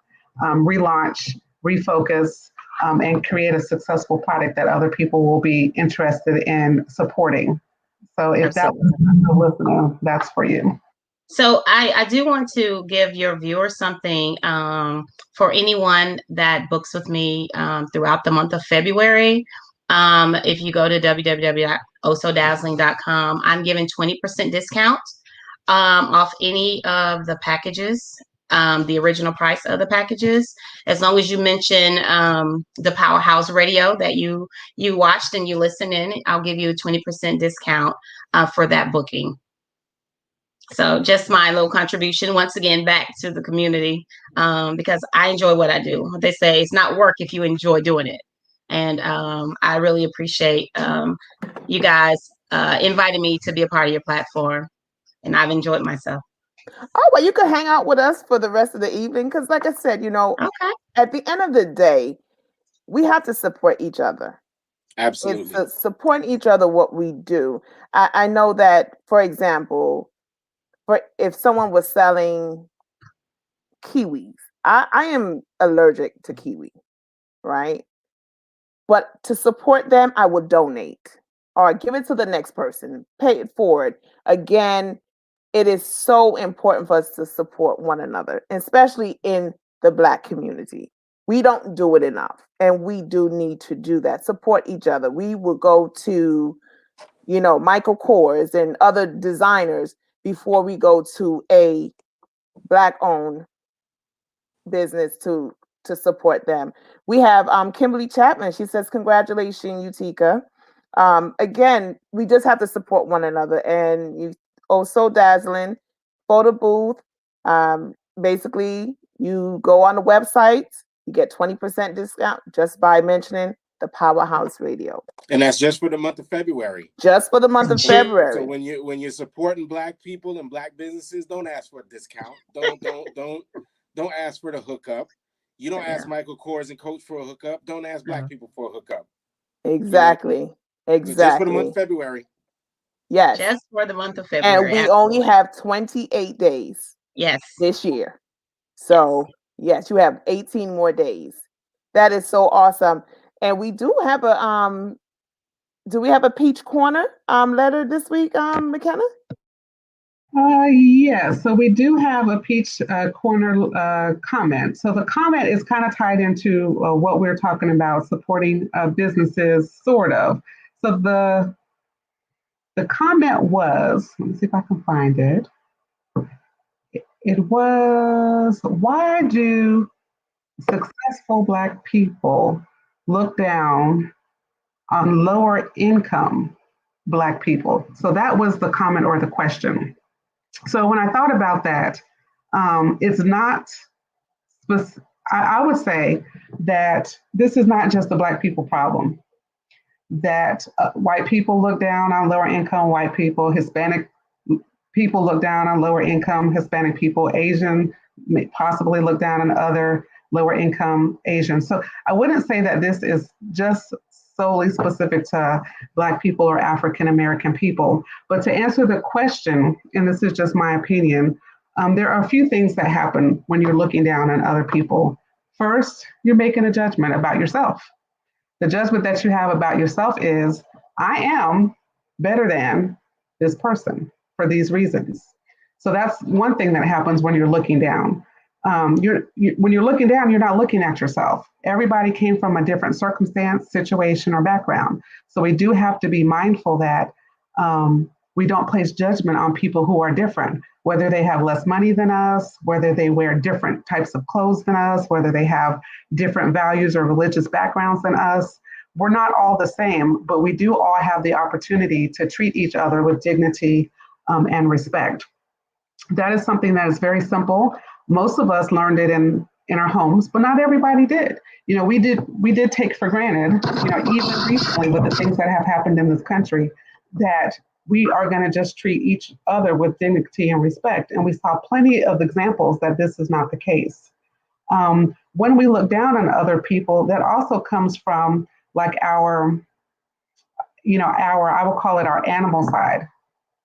relaunch, refocus, and create a successful product that other people will be interested in supporting. So if that was a listener, that's for you. So I do want to give your viewers something for anyone that books with me throughout the month of February. If you go to www.osodazzling.com, I'm giving 20% discount off any of the packages, the original price of the packages, as long as you mention the Powerhouse Radio that you watched and you listened in. I'll give you a 20% discount for that booking. So just my little contribution once again back to the community because I enjoy what I do. They say it's not work if you enjoy doing it. And I really appreciate you guys inviting me to be a part of your platform. And I've enjoyed myself. Oh, well, you can hang out with us for the rest of the evening because, like I said, Okay. at the end of the day, we have to support each other. Absolutely. It's supporting each other what we do. I know that, for example, if someone was selling kiwis, I am allergic to kiwi, right? But to support them, I would donate or give it to the next person, pay it forward. Again, it is so important for us to support one another, especially in the Black community. We don't do it enough, and we do need to do that. Support each other. We will go to, Michael Kors and other designers before we go to a Black-owned business to support them. We have Kimberly Chapman. She says, "Congratulations, Utica." Again, we just have to support one another, and you so dazzling photo booth. Basically, you go on the website, you get 20% discount just by mentioning the Powerhouse Radio. And that's just for the month of February. Just for the month of February. So when you're supporting Black people and Black businesses, don't ask for a discount. Don't ask for the hookup. You don't ask Michael Kors and Coach for a hookup. Don't ask Black people for a hookup. Exactly. Just for the month of February. Yes. Just for the month of And February. we only Absolutely. have 28 days Yes. this year. Yes. So, yes, you have 18 more days. That is so awesome. And we do we have a peach corner letter this week, McKenna? Yeah, so we do have a Peach Corner comment. So the comment is kind of tied into what we're talking about, supporting businesses, sort of. So the comment was, let me see if I can find it. It was, why do successful Black people look down on lower income Black people? So that was the comment or the question. So when I thought about that, it's not, I would say that this is not just a Black people problem, that white people look down on lower income white people, Hispanic people look down on lower income Hispanic people, Asian may possibly look down on other lower income Asians. So I wouldn't say that this is just solely specific to Black people or African American people. But to answer the question, and this is just my opinion, there are a few things that happen when you're looking down on other people. First, you're making a judgment about yourself. The judgment that you have about yourself is, I am better than this person for these reasons. So that's one thing that happens when you're looking down. When you're looking down, you're not looking at yourself. Everybody came from a different circumstance, situation, or background. So we do have to be mindful that we don't place judgment on people who are different, whether they have less money than us, whether they wear different types of clothes than us, whether they have different values or religious backgrounds than us. We're not all the same, but we do all have the opportunity to treat each other with dignity and respect. That is something that is very simple. Most of us learned it in our homes, but not everybody did. You know, we did take for granted, you know, even recently with the things that have happened in this country, that we are going to just treat each other with dignity and respect. And we saw plenty of examples that this is not the case. When we look down on other people, that also comes from like our, I will call it our animal side.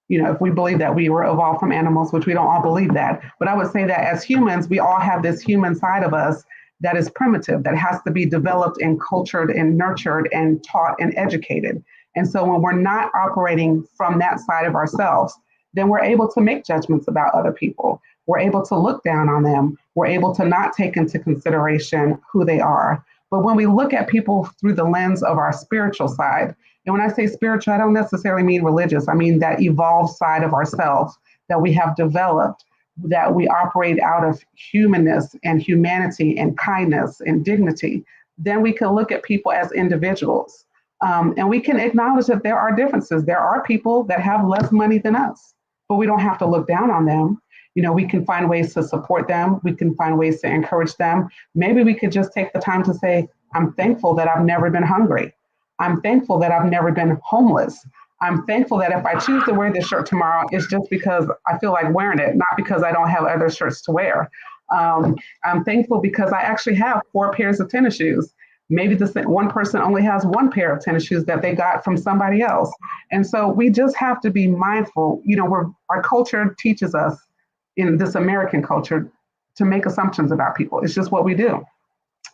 You know, if we believe that we were evolved from animals, which we don't all believe that, but I would say that as humans, we all have this human side of us that is primitive, that has to be developed and cultured and nurtured and taught and educated. And so when we're not operating from that side of ourselves, then we're able to make judgments about other people. We're able to look down on them. We're able to not take into consideration who they are. But when we look at people through the lens of our spiritual side, and when I say spiritual, I don't necessarily mean religious. I mean that evolved side of ourselves that we have developed, that we operate out of humanness and humanity and kindness and dignity. Then we can look at people as individuals. And we can acknowledge that there are differences. There are people that have less money than us, but we don't have to look down on them. You know, we can find ways to support them. We can find ways to encourage them. Maybe we could just take the time to say, I'm thankful that I've never been hungry. I'm thankful that I've never been homeless. I'm thankful that if I choose to wear this shirt tomorrow, it's just because I feel like wearing it, not because I don't have other shirts to wear. I'm thankful because I actually have 4 pairs of tennis shoes. Maybe this one person only has 1 pair of tennis shoes that they got from somebody else. And so we just have to be mindful. You know, our culture teaches us in this American culture to make assumptions about people. It's just what we do.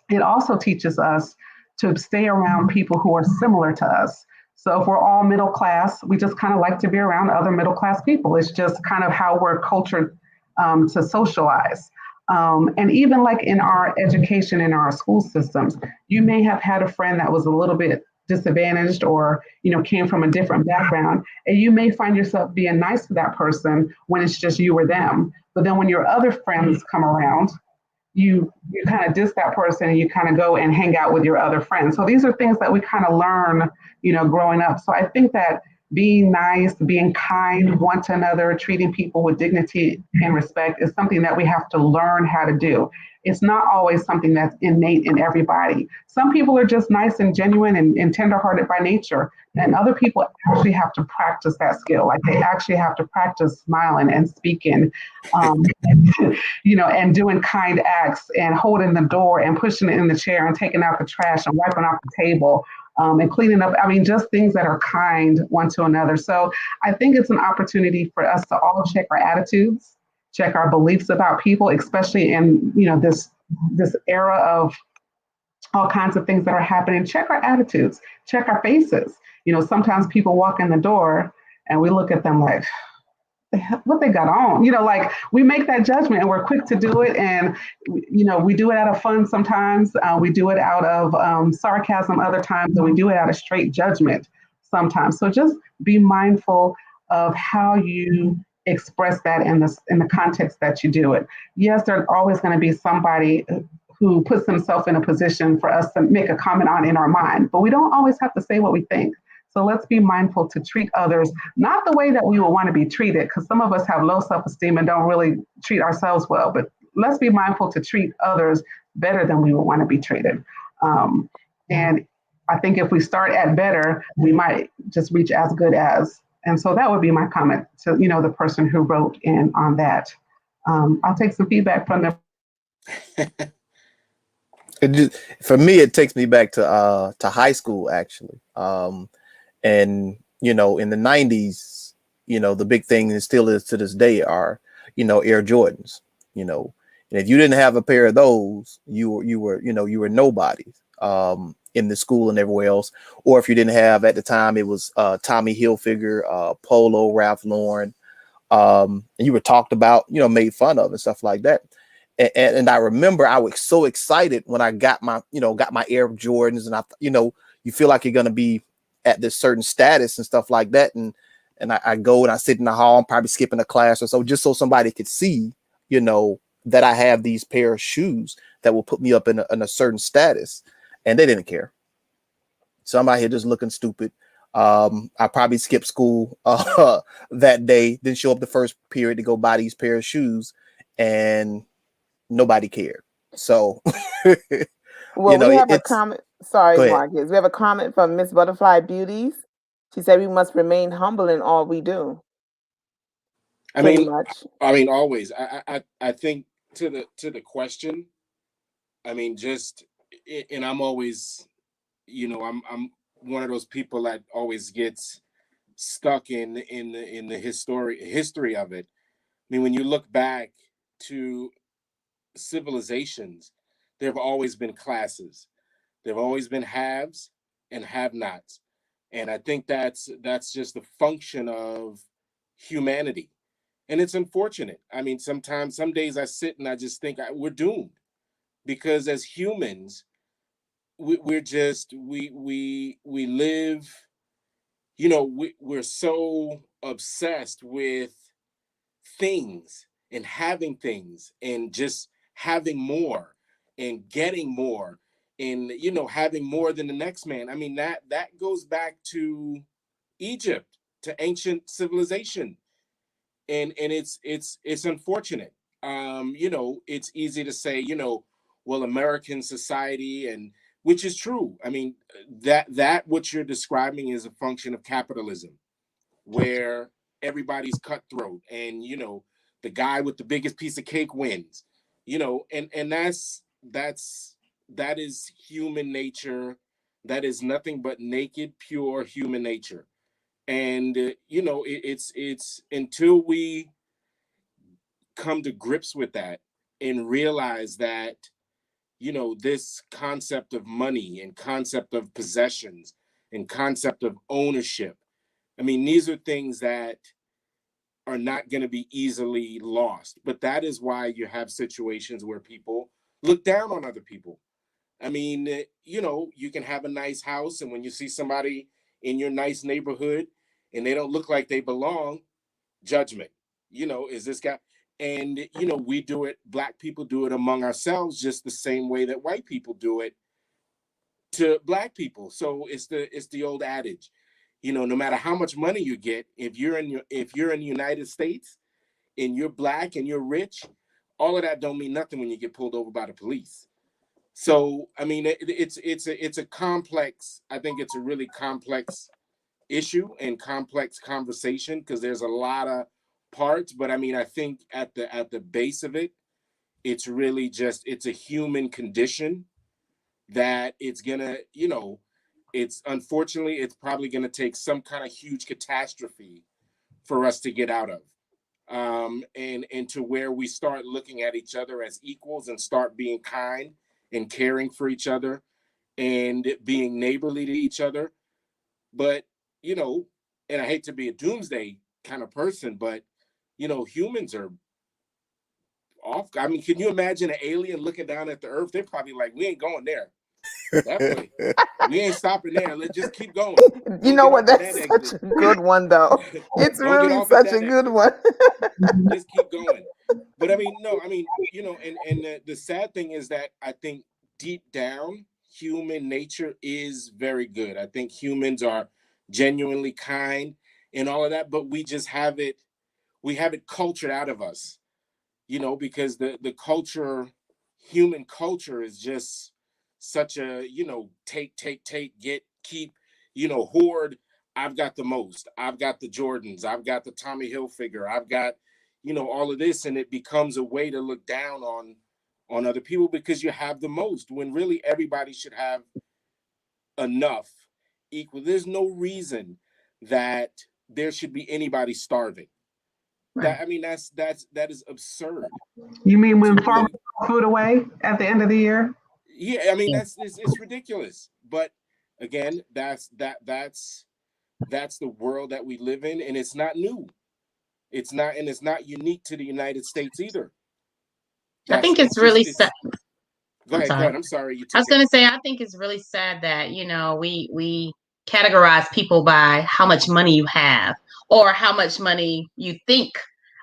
It also teaches us to stay around people who are similar to us. So if we're all middle class, we just kind of like to be around other middle class people. It's just kind of how we're cultured to socialize. And even like in our education, in our school systems, you may have had a friend that was a little bit disadvantaged or, you know, came from a different background. And you may find yourself being nice to that person when it's just you or them. But then when your other friends come around, you kind of diss that person and you kind of go and hang out with your other friends. So these are things that we kind of learn, you know, growing up. So I think that being nice, being kind one to another, treating people with dignity and respect is something that we have to learn how to do. It's not always something that's innate in everybody. Some people are just nice and genuine and tenderhearted by nature, and other people actually have to practice that skill. Like they actually have to practice smiling and speaking, um, you know, and doing kind acts and holding the door and pushing it in the chair and taking out the trash and wiping off the table. and cleaning up. I mean, just things that are kind one to another. So I think it's an opportunity for us to all check our attitudes, check our beliefs about people, especially in this era of all kinds of things that are happening. Check our attitudes, check our faces. Sometimes people walk in the door and we look at them like, what they got on, like we make that judgment and we're quick to do it. And, we do it out of fun sometimes. We do it out of sarcasm other times, and we do it out of straight judgment sometimes. So just be mindful of how you express that in the context that you do it. Yes, there's always going to be somebody who puts themselves in a position for us to make a comment on in our mind, but we don't always have to say what we think. So let's be mindful to treat others not the way that we would want to be treated, because some of us have low self esteem and don't really treat ourselves well, but let's be mindful to treat others better than we would want to be treated. And I think if we start at better, we might just reach as good as. And so that would be my comment to the person who wrote in on that. I'll take some feedback from them. For me, it takes me back to high school actually. And in the 90s, the big thing and still is to this day are Air Jordans. And if you didn't have a pair of those, you were nobody in the school and everywhere else. Or if you didn't have at the time, it was Tommy Hilfiger, Polo, Ralph Lauren, and you were talked about, made fun of and stuff like that. And I remember I was so excited when I got my Air Jordans, and you feel like you're gonna be at this certain status and stuff like that. And I go and I sit in the hall, I'm probably skipping a class or so, just so somebody could see, that I have these pair of shoes that will put me up in a certain status. And they didn't care. So I'm out here just looking stupid. I probably skipped school that day, didn't show up the first period to go buy these pair of shoes, and nobody cared. So Well, we have a it's comment. Sorry, go ahead. Marcus. We have a comment from Miss Butterfly Beauties. She said we must remain humble in all we do. I Pretty mean, much. always. I think to the question. I mean, just and I'm always, I'm one of those people that always gets stuck in the history of it. I mean, when you look back to civilizations, there have always been classes. There have always been haves and have-nots, and I think that's just a function of humanity, and it's unfortunate. I mean, sometimes, some days I sit and I just think we're doomed because as humans, we're just we live. We're so obsessed with things and having things and just having more and getting more and having more than the next man. I mean, that goes back to Egypt, to ancient civilization, and it's unfortunate. It's easy to say, well, American society, and which is true. I mean, that what you're describing is a function of capitalism, where everybody's cutthroat, and the guy with the biggest piece of cake wins. And that is human nature. That is nothing but naked, pure human nature. And it's until we come to grips with that and realize that this concept of money and concept of possessions and concept of ownership, I mean, these are things that are not going to be easily lost. But that is why you have situations where people look down on other people. I mean, you can have a nice house, and when you see somebody in your nice neighborhood and they don't look like they belong, judgment. Is this guy? And we do it. Black people do it among ourselves, just the same way that white people do it to black people. So it's the old adage. No matter how much money you get, if you're in the United States and you're black and you're rich, all of that don't mean nothing when you get pulled over by the police. So I mean, it's a complex. I think it's a really complex issue and complex conversation because there's a lot of parts. But I mean, I think at the base of it, it's really just it's a human condition that it's gonna it's unfortunately, it's probably going to take some kind of huge catastrophe for us to get out of. And to where we start looking at each other as equals and start being kind and caring for each other and being neighborly to each other. But, you know, and I hate to be a doomsday kind of person, but, you know, humans are off. I mean, can you imagine an alien looking down at the earth? They're probably like, we ain't going there. That way. We ain't stopping there. Let's just keep going. You know what? That's such a good one, though. It's really such a good one. Just keep going. But I mean, no, I mean, you know, and the sad thing is that I think deep down, human nature is very good. I think humans are genuinely kind and all of that, but we just have it, we have it cultured out of us, you know, because the culture, human culture is just such a, you know, take, get, keep, you know, hoard. I've got the most. I've got the Jordans. I've got the Tommy Hilfiger. I've got, you know, all of this, and it becomes a way to look down on other people because you have the most. When really everybody should have enough, equal. There's no reason that there should be anybody starving. That, I mean, that is absurd. You mean when farmers throw food away at the end of the year? Yeah, I mean it's ridiculous. But again, that's the world that we live in, and it's not new. It's not, and it's not unique to the United States either. I think it's really sad. Go ahead. I'm sorry. I was going to say, I think it's really sad that, you know, we categorize people by how much money you have or how much money you think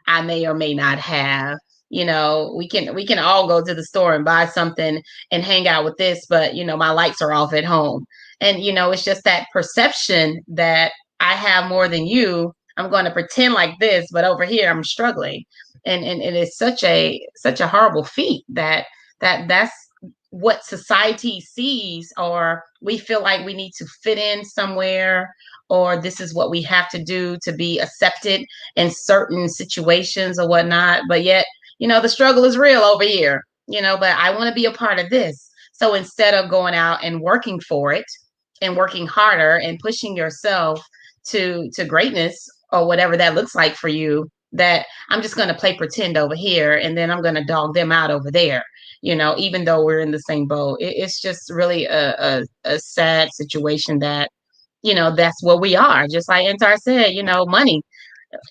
I may or may not have. You know, we can all go to the store and buy something and hang out with this, but, you know, my lights are off at home. And, you know, it's just that perception that I have more than you. I'm going to pretend like this, but over here I'm struggling. And it's such a horrible feat that's what society sees, or we feel like we need to fit in somewhere, or this is what we have to do to be accepted in certain situations or whatnot. But yet, you know, the struggle is real over here, you know, but I want to be a part of this. So instead of going out and working for it and working harder and pushing yourself to greatness or whatever that looks like for you, that I'm just going to play pretend over here and then I'm going to dog them out over there, you know, even though we're in the same boat. It's just really a sad situation that, you know, that's what we are. Just like Antar said, you know, money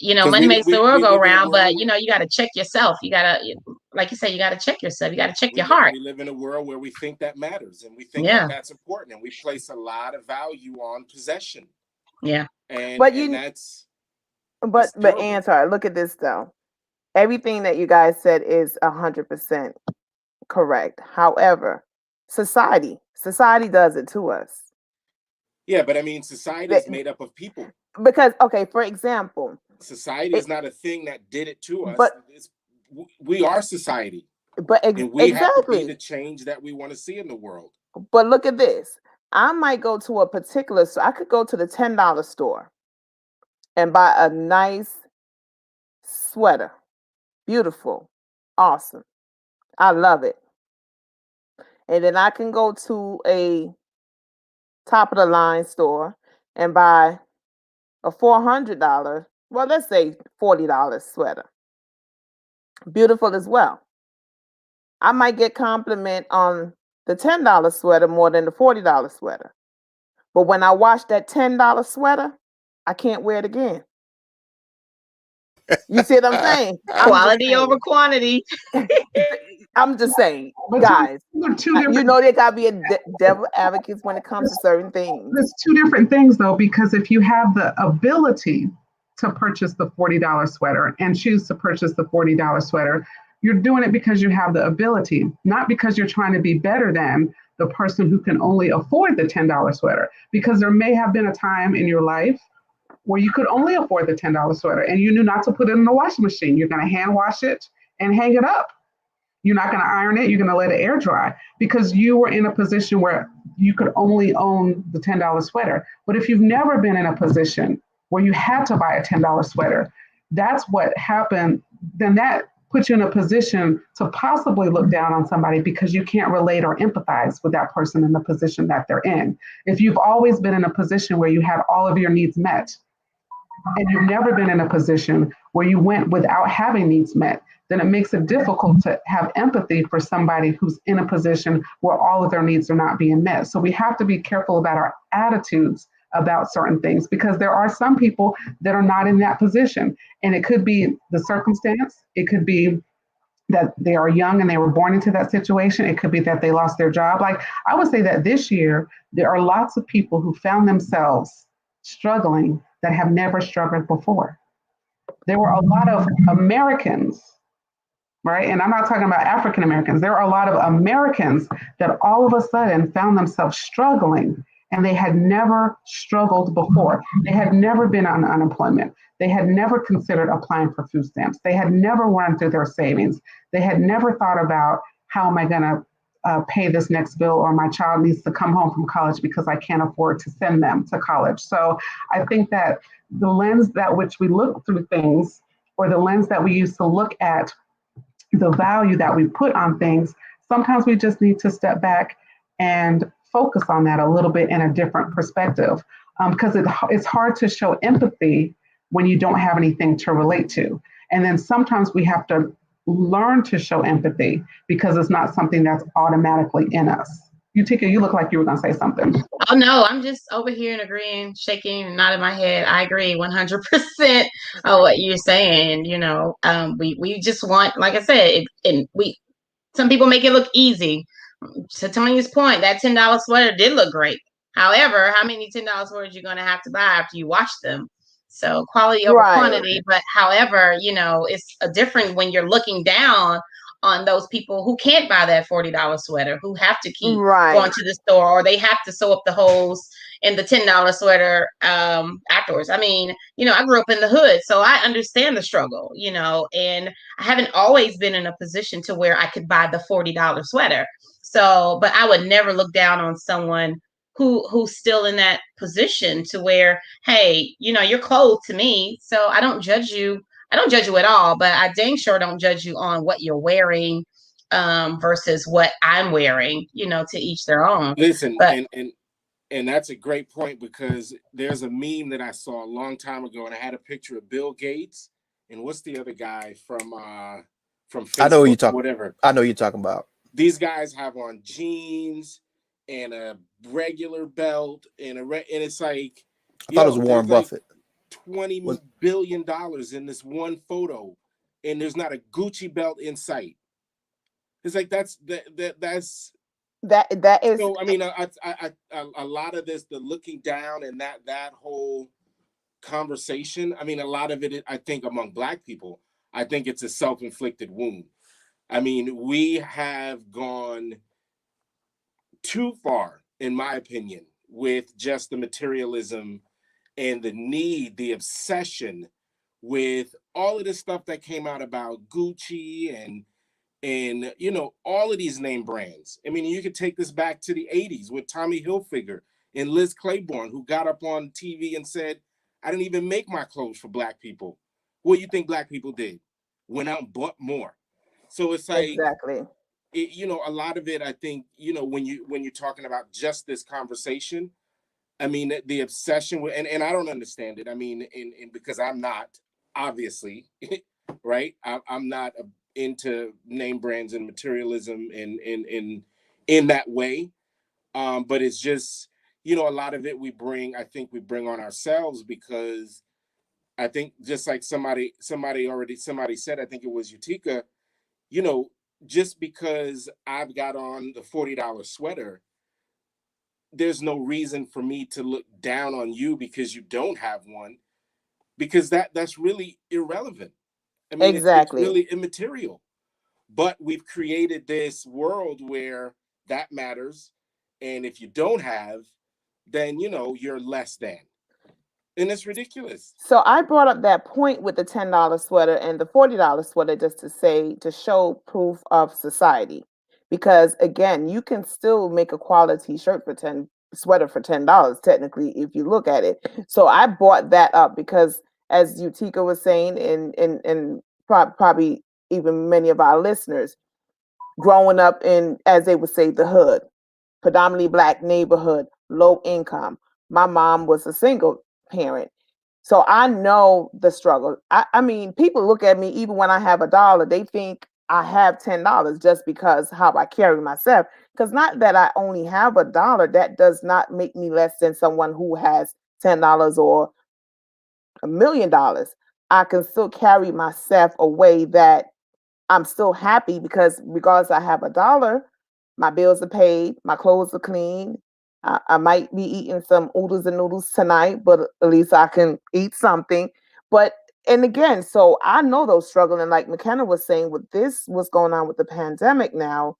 makes the world go round, but, you know, you got to check yourself. You got to, like you say, you got to check yourself. You got to check your heart. We live in a world where we think that matters and we think that that's important, and we place a lot of value on possession. Yeah. But Antar, look at this though. Everything that you guys said is 100% correct. However, society does it to us. Yeah, but I mean, society is made up of people. Because, okay, for example, society is not a thing that did it to us. But we are society. But and we have to be the change that we want to see in the world. But look at this. I might go to a particular, so I could go to the $10 store and buy a nice sweater. Beautiful. Awesome. I love it. And then I can go to a top of the line store and buy a $400, well, let's say $40 sweater. Beautiful as well. I might get compliment on the $10 sweater more than the $40 sweater. But when I wash that $10 sweater, I can't wear it again. You see what I'm saying? Quality over quantity. I'm just saying, guys, you know, there got to be a devil advocates when it comes to certain things. There's two different things, though, because if you have the ability to purchase the $40 sweater and choose to purchase the $40 sweater, you're doing it because you have the ability, not because you're trying to be better than the person who can only afford the $10 sweater. Because there may have been a time in your life where you could only afford the $10 sweater and you knew not to put it in the washing machine. You're going to hand wash it and hang it up. You're not going to iron it. You're going to let it air dry because you were in a position where you could only own the $10 sweater. But if you've never been in a position where you had to buy a $10 sweater, that's what happened. Then that put you in a position to possibly look down on somebody because you can't relate or empathize with that person in the position that they're in. If you've always been in a position where you had all of your needs met, and you've never been in a position where you went without having needs met, then it makes it difficult to have empathy for somebody who's in a position where all of their needs are not being met. So we have to be careful about our attitudes about certain things because there are some people that are not in that position. And it could be the circumstance, it could be that they are young and they were born into that situation. It could be that they lost their job. Like I would say that this year, there are lots of people who found themselves struggling that have never struggled before. There were a lot of Americans, right? And I'm not talking about African Americans. There are a lot of Americans that all of a sudden found themselves struggling and they had never struggled before. They had never been on unemployment. They had never considered applying for food stamps. They had never run through their savings. They had never thought about how am I going to pay this next bill or my child needs to come home from college because I can't afford to send them to college. So I think that the lens that which we look through things or the lens that we use to look at the value that we put on things, sometimes we just need to step back and focus on that a little bit in a different perspective because it's hard to show empathy when you don't have anything to relate to. And then sometimes we have to learn to show empathy because it's not something that's automatically in us. Utika, you look like you were going to say something. Oh no, I'm just over here and agreeing, shaking, and nodding my head. I agree 100% of what you're saying. We just want, like I said, and we some people make it look easy. To Tanya's point, that $10 sweater did look great. However, how many $10 sweaters you're going to have to buy after you wash them? So quality over Right. quantity. But however, it's a different when you're looking down on those people who can't buy that $40 sweater, who have to keep going Right. to the store, or they have to sew up the holes in the $10 sweater afterwards. I mean, I grew up in the hood, so I understand the struggle, and I haven't always been in a position to where I could buy the $40 sweater. So, but I would never look down on someone who's still in that position to where, hey, you're clothed to me, so I don't judge you. I don't judge you at all, but I dang sure don't judge you on what you're wearing versus what I'm wearing. To each their own. Listen, But and that's a great point because there's a meme that I saw a long time ago, and I had a picture of Bill Gates and what's the other guy from I know you Facebook, talk. whatever. I know you're talking about. These guys have on jeans and a regular belt and it's like, I thought it was yo, Warren there's like Buffett. 20 Was billion dollars in this one photo, and there's not a Gucci belt in sight. It's like that's That is so. I mean, a lot of this, the looking down and that whole conversation. I mean, a lot of it, I think, among Black people, I think it's a self-inflicted wound. I mean, we have gone too far, in my opinion, with just the materialism and the need, the obsession with all of this stuff that came out about Gucci and all of these name brands. I mean, you could take this back to the 80s with Tommy Hilfiger and Liz Claiborne, who got up on TV and said, I didn't even make my clothes for Black people. What do you think Black people did? Went out and bought more. So it's like, exactly. a lot of it, I think, when you're talking about just this conversation, I mean, the obsession with, and I don't understand it. I mean, in because I'm not, obviously, right? I'm not into name brands and materialism in that way. But it's just, a lot of it I think we bring on ourselves because I think just like somebody said, I think it was Utica, you know, just because I've got on the $40 sweater, there's no reason for me to look down on you because you don't have one, because that's really irrelevant. I mean, it's Exactly. really immaterial. But we've created this world where that matters. And if you don't have, then, you're less than. And it's ridiculous. So I brought up that point with the $10 sweater and the $40 sweater just to show proof of society. Because again, you can still make a quality sweater for $10 technically if you look at it. So I brought that up because as Utika was saying, and probably even many of our listeners, growing up in, as they would say, the hood, predominantly black neighborhood, low income. My mom was a single parent. So I know the struggle. I mean, people look at me, even when I have $1, they think I have $10 just because how I carry myself. Because not that I only have $1, that does not make me less than someone who has $10 or $1 million. I can still carry myself a way that I'm still happy because regardless I have $1, my bills are paid, my clothes are clean. I might be eating some oodles and noodles tonight, but at least I can eat something. But and again, so I know those struggling. And like McKenna was saying, with this, what's going on with the pandemic now,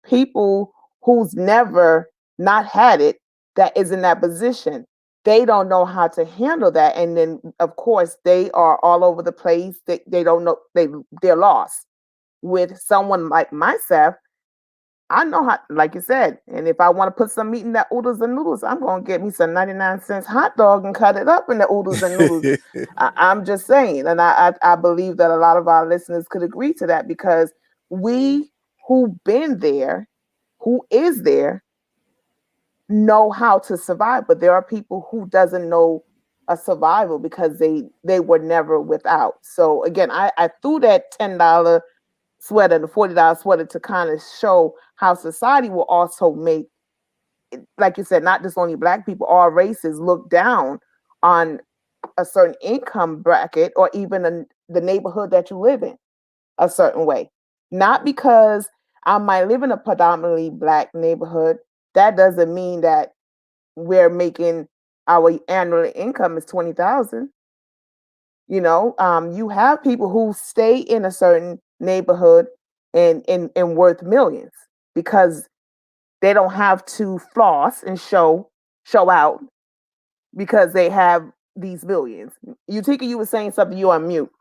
people who's never not had it, that is in that position, they don't know how to handle that. And then of course they are all over the place. They don't know, they're lost. With someone like myself, I know how, like you said, and if I want to put some meat in that oodles and noodles, I'm going to get me some 99-cent hot dog and cut it up in the oodles and noodles. I'm just saying. And I believe that a lot of our listeners could agree to that, because we who been there, who is there, know how to survive. But there are people who doesn't know a survival because they were never without. So again, I threw that $10 sweater, the $40 sweater, to kind of show how society will also make, like you said, not just only black people, all races look down on a certain income bracket or even the neighborhood that you live in a certain way. Not because I might live in a predominantly black neighborhood, that doesn't mean that we're making our annual income is 20,000. You have people who stay in a certain neighborhood and worth millions because they don't have to floss and show out because they have these millions. Utika, you were saying something, you on mute.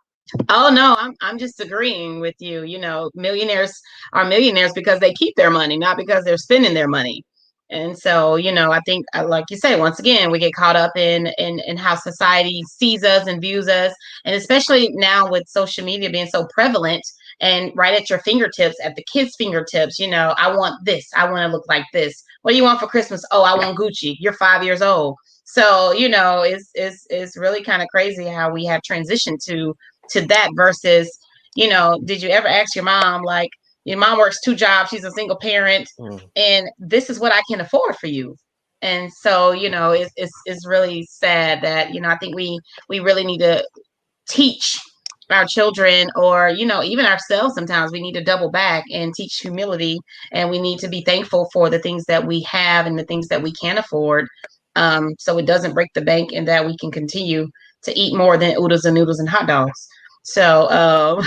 Oh no, I'm just agreeing with you. You know, millionaires are millionaires because they keep their money, not because they're spending their money. And so, you know, I think, like you say, once again, we get caught up in how society sees us and views us, and especially now with social media being so prevalent and right at your fingertips, at the kids' fingertips. You know, I want this, I want to look like this. What do you want for Christmas? Oh, I want Gucci. You're 5 years old. So, you know, it's really kind of crazy how we have transitioned to that versus, you know, did you ever ask your mom, like, your mom works 2 jobs, she's a single parent, and this is what I can afford for you. And so, you know, it's really sad that, you know, I think we really need to teach our children, or, you know, even ourselves, sometimes we need to double back and teach humility, and we need to be thankful for the things that we have and the things that we can afford, so it doesn't break the bank and that we can continue to eat more than oodles and noodles and hot dogs. So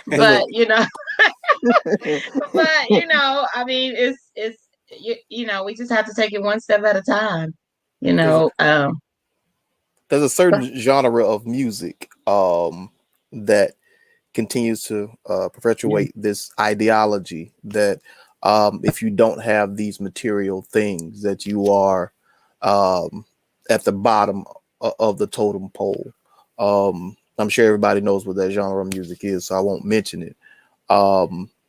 but you know, but you know, I mean, it's you know, we just have to take it one step at a time, you know. There's a certain genre of music that continues to perpetuate this ideology that if you don't have these material things, that you are at the bottom of the totem pole. I'm sure everybody knows what that genre of music is, so I won't mention it.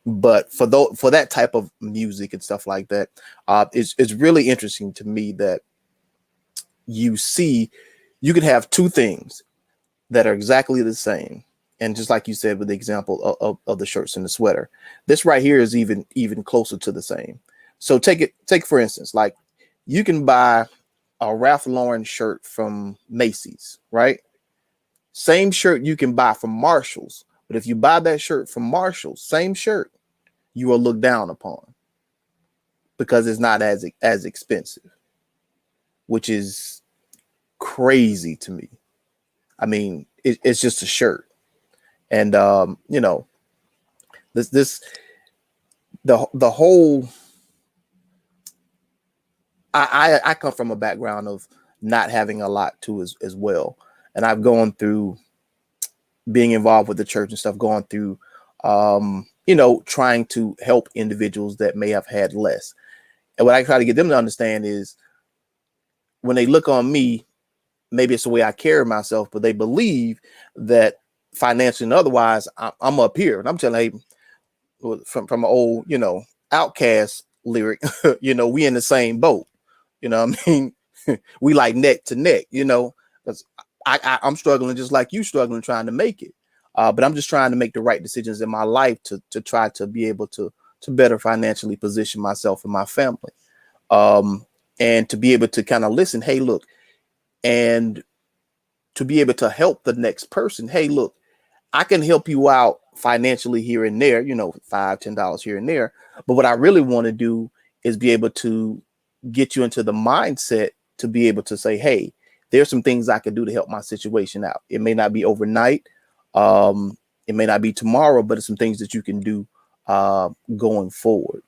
But for that type of music and stuff like that, it's really interesting to me that you can have two things that are exactly the same. And just like you said with the example of the shirts and the sweater, this right here is even closer to the same. So take for instance, like you can buy a Ralph Lauren shirt from Macy's, right? Same shirt you can buy from Marshall's, but if you buy that shirt from Marshall's, same shirt, you are looked down upon because it's not as expensive, which is crazy to me. I mean, it's just a shirt. And you know, the whole I come from a background of not having a lot too as well. And I've gone through being involved with the church and stuff, going through you know, trying to help individuals that may have had less. And what I try to get them to understand is when they look on me, maybe it's the way I carry myself, but they believe that financially and otherwise, I'm up here, and I'm telling, hey, from an old, Outcast lyric, we in the same boat. You know what I mean? We like neck to neck, because I'm struggling just like you struggling trying to make it. But I'm just trying to make the right decisions in my life to try to be able to better financially position myself and my family. And to be able to kind of listen, hey, look, and to be able to help the next person. Hey, look, I can help you out financially here and there, $5, $10 here and there. But what I really want to do is be able to get you into the mindset to be able to say, hey, there's some things I can do to help my situation out. It may not be overnight. It may not be tomorrow, but it's some things that you can do going forward.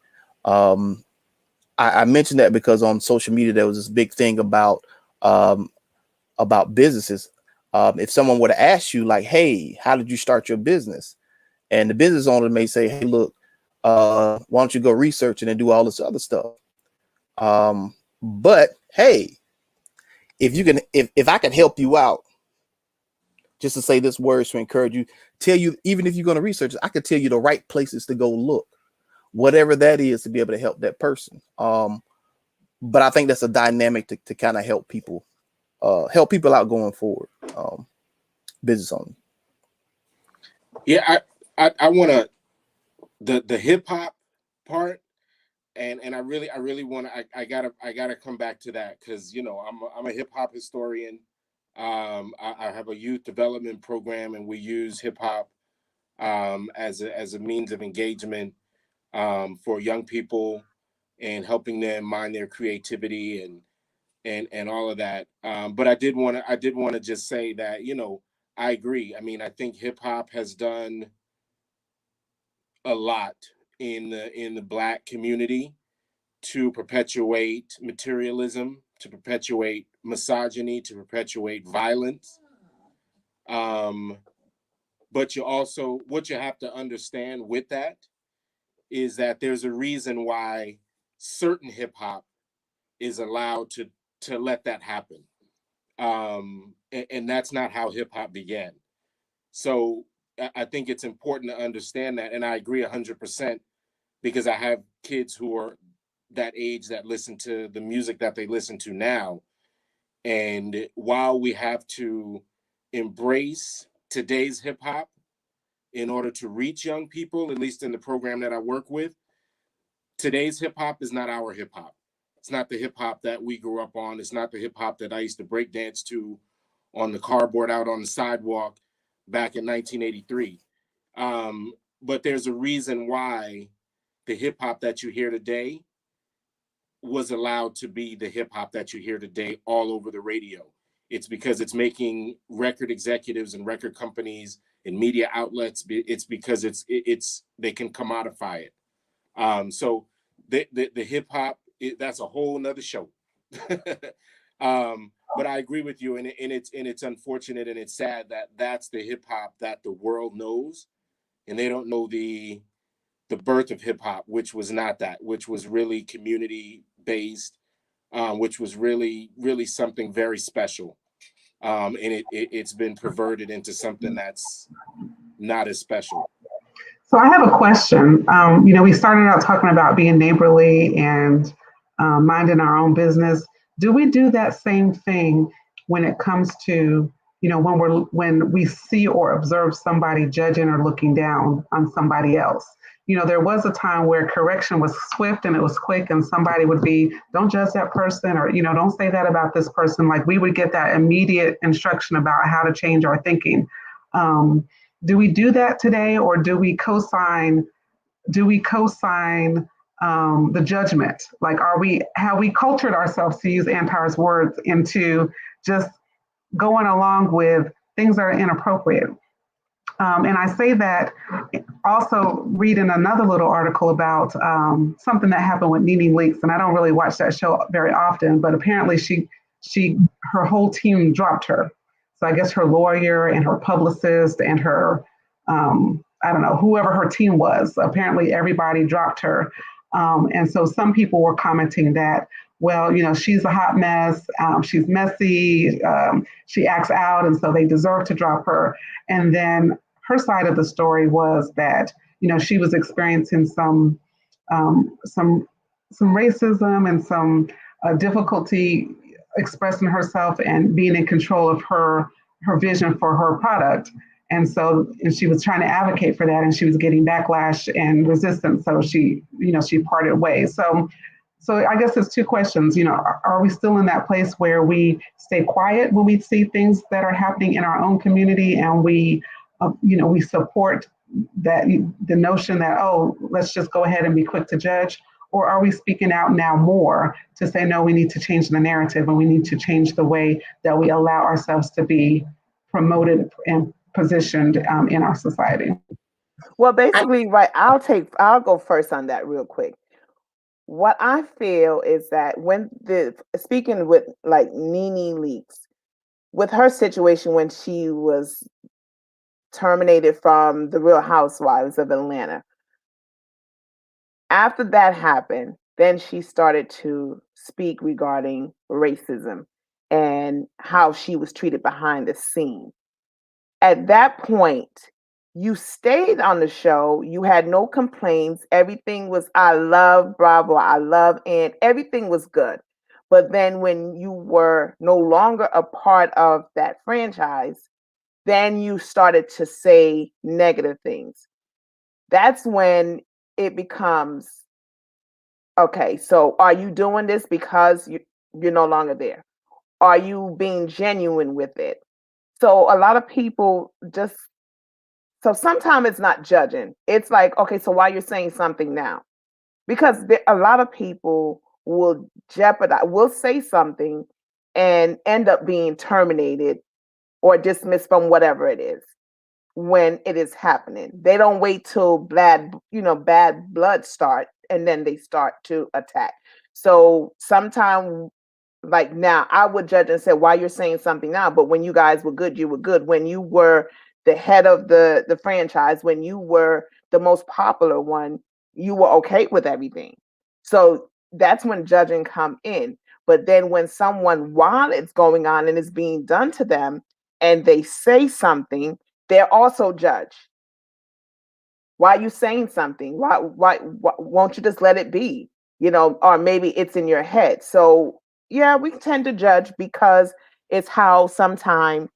I mentioned that because on social media, there was this big thing about businesses. If someone were to ask you like, hey, how did you start your business? And the business owner may say, hey, look, why don't you go research it and do all this other stuff? But hey, if I can help you out, just to say this words to encourage you, tell you, even if you're going to research it, I could tell you the right places to go look, whatever that is, to be able to help that person. But I think that's a dynamic to kind of help people out going forward. Business owner. Yeah, I want to the hip hop part, and I really want to. I gotta come back to that because I'm a hip hop historian. I have a youth development program, and we use hip hop as a means of engagement for young people and helping them mind their creativity and all of that. But I did want to just say that I agree. I mean, I think hip hop has done a lot in the Black community to perpetuate materialism, to perpetuate misogyny, to perpetuate violence. But what you have to understand with that is that there's a reason why certain hip hop is allowed to let that happen. And that's not how hip hop began. So I think it's important to understand that. And I agree 100% because I have kids who are that age that listen to the music that they listen to now. And while we have to embrace today's hip hop in order to reach young people, at least in the program that I work with, today's hip hop is not our hip hop. It's not the hip hop that we grew up on. It's not the hip hop that I used to break dance to on the cardboard out on the sidewalk back in 1983. But there's a reason why the hip hop that you hear today was allowed to be the hip hop that you hear today all over the radio. It's because it's making record executives and record companies and media outlets. It's because it's they can commodify it. So the hip hop, that's a whole nother show. But I agree with you, and it's unfortunate and it's sad that that's the hip hop that the world knows, and they don't know the birth of hip hop, which was not that, which was really community based, which was really something very special, and it's been perverted into something that's not as special. So I have a question. We started out talking about being neighborly and minding our own business. Do we do that same thing when it comes to, when we see or observe somebody judging or looking down on somebody else? There was a time where correction was swift and it was quick, and somebody would be, don't judge that person, or, don't say that about this person. Like, we would get that immediate instruction about how to change our thinking. Do we do that today, or do we co-sign the judgment? Like, have we cultured ourselves, to use Antar's words, into just going along with things that are inappropriate? And I say that also reading another little article about something that happened with Nene Leakes, and I don't really watch that show very often, but apparently her whole team dropped her. So I guess her lawyer and her publicist and her, I don't know, whoever her team was, apparently everybody dropped her. And so some people were commenting that, well, she's a hot mess. She's messy. She acts out, and so they deserve to drop her. And then her side of the story was that she was experiencing um, some some racism and some difficulty expressing herself and being in control of her vision for her product. And she was trying to advocate for that, and she was getting backlash and resistance. So she parted ways. So I guess there's two questions. Are we still in that place where we stay quiet when we see things that are happening in our own community, and we support that the notion that, oh, let's just go ahead and be quick to judge? Or are we speaking out now more to say, no, we need to change the narrative, and we need to change the way that we allow ourselves to be promoted and positioned in our society? Well, basically, right, I'll go first on that real quick. What I feel is that when speaking with like Nene Leakes, with her situation when she was terminated from the Real Housewives of Atlanta, after that happened, then she started to speak regarding racism and how she was treated behind the scene. At that point, you stayed on the show. You had no complaints. Everything was, I love Bravo. I love, and everything was good. But then when you were no longer a part of that franchise, then you started to say negative things. That's when it becomes, okay, so are you doing this because you're no longer there? Are you being genuine with it? So a lot of people just, so sometimes it's not judging. It's like, okay, so why you're saying something now? Because a lot of people will will say something and end up being terminated or dismissed from whatever it is when it is happening. They don't wait till bad blood start and then they start to attack. So sometimes, like now, I would judge and say why you're saying something now, but when you guys were good, you were good. When you were the head of the franchise, when you were the most popular one, you were okay with everything. So that's when judging come in. But then when someone, while it's going on and it's being done to them, and they say something, they're also judged. Why are you saying something? Why won't you just let it be? Or maybe it's in your head. So yeah, we tend to judge because it's how sometimes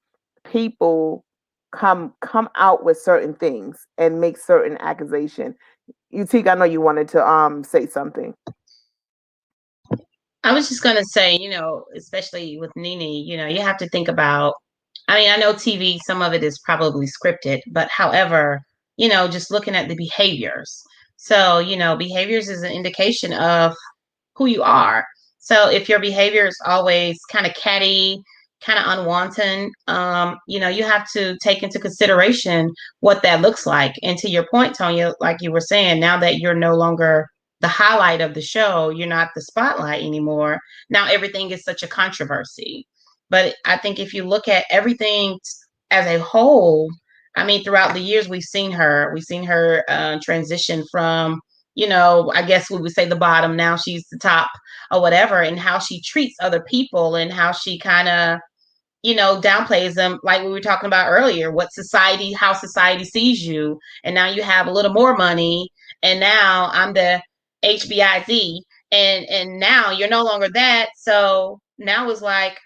people come out with certain things and make certain accusation. Utika, I know you wanted to say something. I was just gonna say, especially with Nene, you have to think about. I mean, I know TV, some of it is probably scripted, but however, just looking at the behaviors. So, behaviors is an indication of who you are. So if your behavior is always kind of catty, kind of unwanted, you have to take into consideration what that looks like. And to your point, Tonya, like you were saying, now that you're no longer the highlight of the show, you're not the spotlight anymore. Now everything is such a controversy. But I think if you look at everything as a whole, I mean, throughout the years, we've seen her transition from, I guess we would say the bottom. Now she's the top or whatever, and how she treats other people and how she kind of, downplays them, like we were talking about earlier, how society sees you. And now you have a little more money, and now I'm the HBIZ, and now you're no longer that. So now it's like,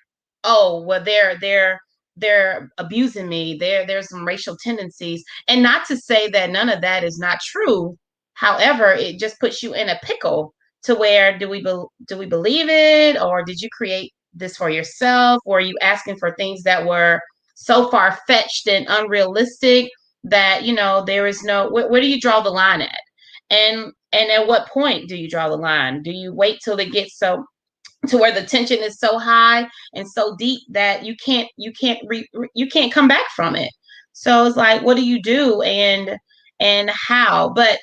oh, well, they're abusing me. There's some racial tendencies. And not to say that none of that is not true. However, it just puts you in a pickle to where do we believe it, or did you create this for yourself, or are you asking for things that were so far fetched and unrealistic that there is no where do you draw the line at, and at what point do you draw the line? Do you wait till it gets so to where the tension is so high and so deep that you can't come back from it? So it's like, what do you do, and how? But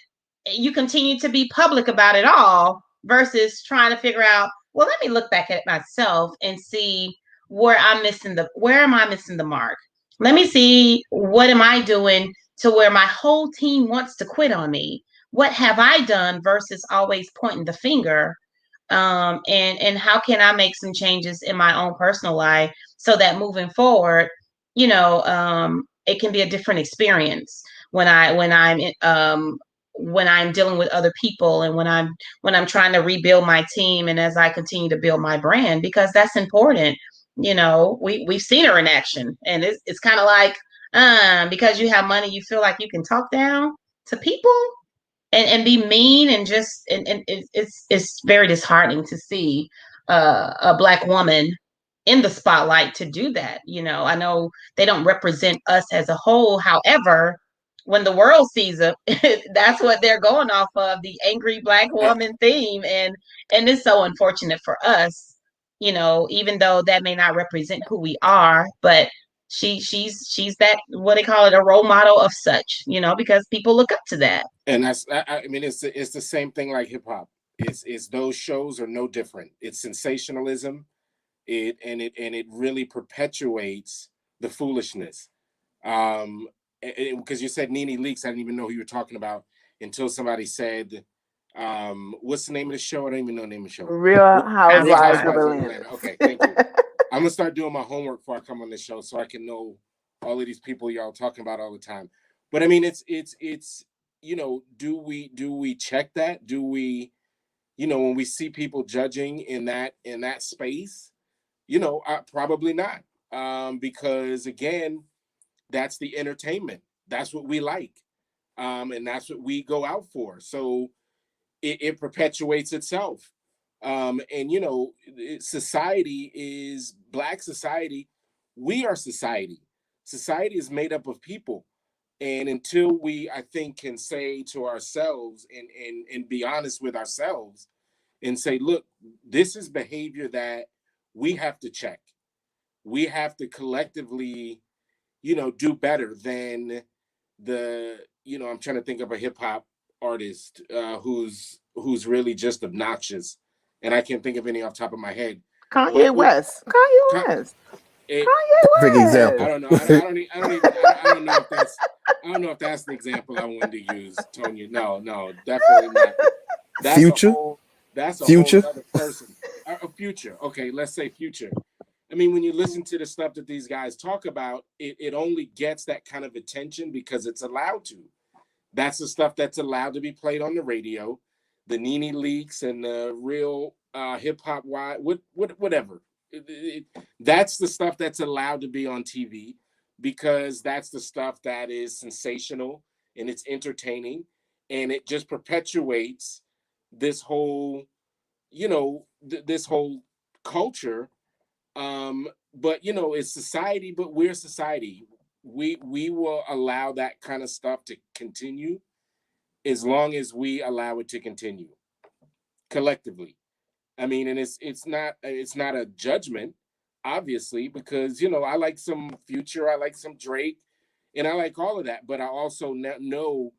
you continue to be public about it all versus trying to figure out, well, let me look back at myself and see where am I missing the mark? Let me see, what am I doing to where my whole team wants to quit on me? What have I done versus always pointing the finger And how can I make some changes in my own personal life so that moving forward, it can be a different experience when when I'm dealing with other people, and when I'm trying to rebuild my team, and as I continue to build my brand, because that's important. We've seen her in action, and it's kind of like, because you have money, you feel like you can talk down to people and be mean, and just and it's very disheartening to see a Black woman in the spotlight to do that. I know they don't represent us as a whole. However, when the world sees it, that's what they're going off of, the angry Black woman theme. And it's so unfortunate for us, even though that may not represent who we are, but she's that, what they call it, a role model of such, because people look up to that. And I mean, it's the same thing like hip hop. It's those shows are no different. It's sensationalism. It really perpetuates the foolishness. Because you said Nene Leakes, I didn't even know who you were talking about until somebody said, what's the name of the show? I don't even know the name of the show. Real Housewives of Atlanta. Okay, thank you. I'm gonna start doing my homework before I come on this show so I can know all of these people y'all talking about all the time. But I mean, it's do we check that? Do we, when we see people judging in that space, probably not. Because again, that's the entertainment. That's what we like. And that's what we go out for. So it perpetuates itself. And society is Black society. We are society. Society is made up of people. And until we, I think, can say to ourselves and be honest with ourselves and say, look, this is behavior that we have to check. We have to collectively, do better than I'm trying to think of a hip hop artist who's really just obnoxious, and I can't think of any off the top of my head. Kanye West. Big example. I don't know. I don't know if that's the example I wanted to use, Tonya. No, definitely not. That's Future. That's a Future. whole other person. A Future. Okay, let's say Future. I mean, when you listen to the stuff that these guys talk about, it only gets that kind of attention because it's allowed to. That's the stuff that's allowed to be played on the radio, the Nene Leakes and the real hip hop, whatever. That's the stuff that's allowed to be on TV because that's the stuff that is sensational and it's entertaining, and it just perpetuates this whole, this whole culture. But it's society, but we're society. We will allow that kind of stuff to continue as long as we allow it to continue collectively. I mean, and it's not a judgment, obviously, because I like some Future, I like some Drake, and I like all of that. But I also know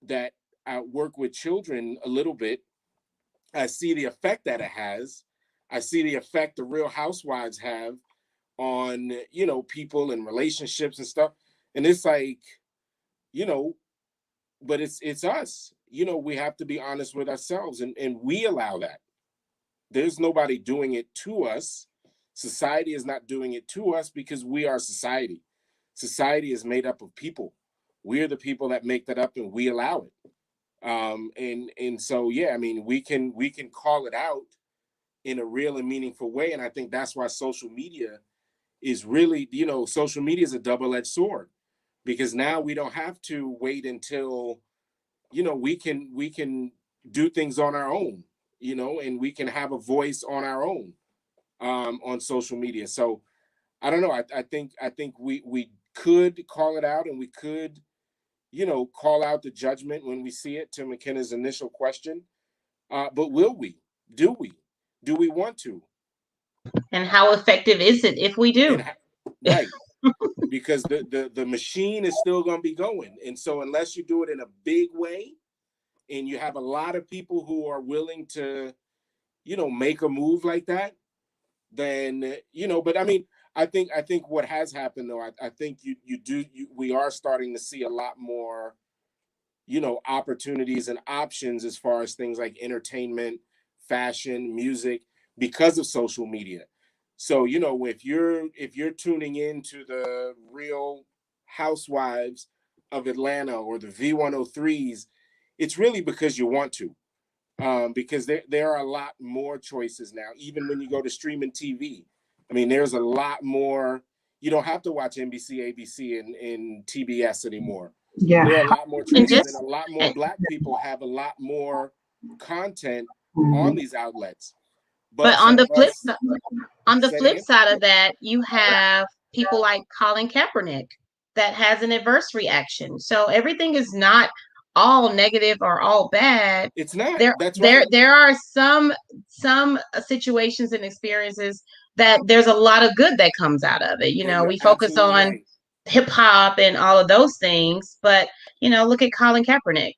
that I work with children a little bit. I see the effect that it has. I see the effect the Real Housewives have on people and relationships and stuff. And it's like, but it's us. We have to be honest with ourselves, and we allow that. There's nobody doing it to us. Society is not doing it to us because we are society. Society is made up of people. We're the people that make that up, and we allow it. And so yeah, I mean, we can call it out in a real and meaningful way, and I think that's why social media is really, social media is a double-edged sword, because now we don't have to wait until we can do things on our own, and we can have a voice on our own on social media. So I don't know. I think we could call it out, and we could, call out the judgment when we see it, to McKenna's initial question. But will we? Do we want to? And how effective is it if we do? Right. Because the machine is still going to be going. And so unless you do it in a big way, and you have a lot of people who are willing to, make a move like that, then, but I mean, I think what has happened though, I think we are starting to see a lot more, opportunities and options as far as things like entertainment, fashion, music because of social media. So, you know, if you're tuning in to the Real Housewives of Atlanta or the V103s, it's really because you want to. Because there are a lot more choices now, even when you go to streaming TV. I mean, there's a lot more. You don't have to watch NBC, ABC, and TBS anymore. Yeah. There are a lot more And choices, just and a lot more Black people have a lot more content Mhm. on these outlets. but But some of us on the say it flip again. side of that, you have people like Colin Kaepernick that has an adverse reaction. So everything is not all negative or all bad. It's not. There That's there right. there are some situations and experiences that there's a lot of good that comes out of it. You No, know, you're we focus absolutely on right. hip hop and all of those things, but look at Colin Kaepernick.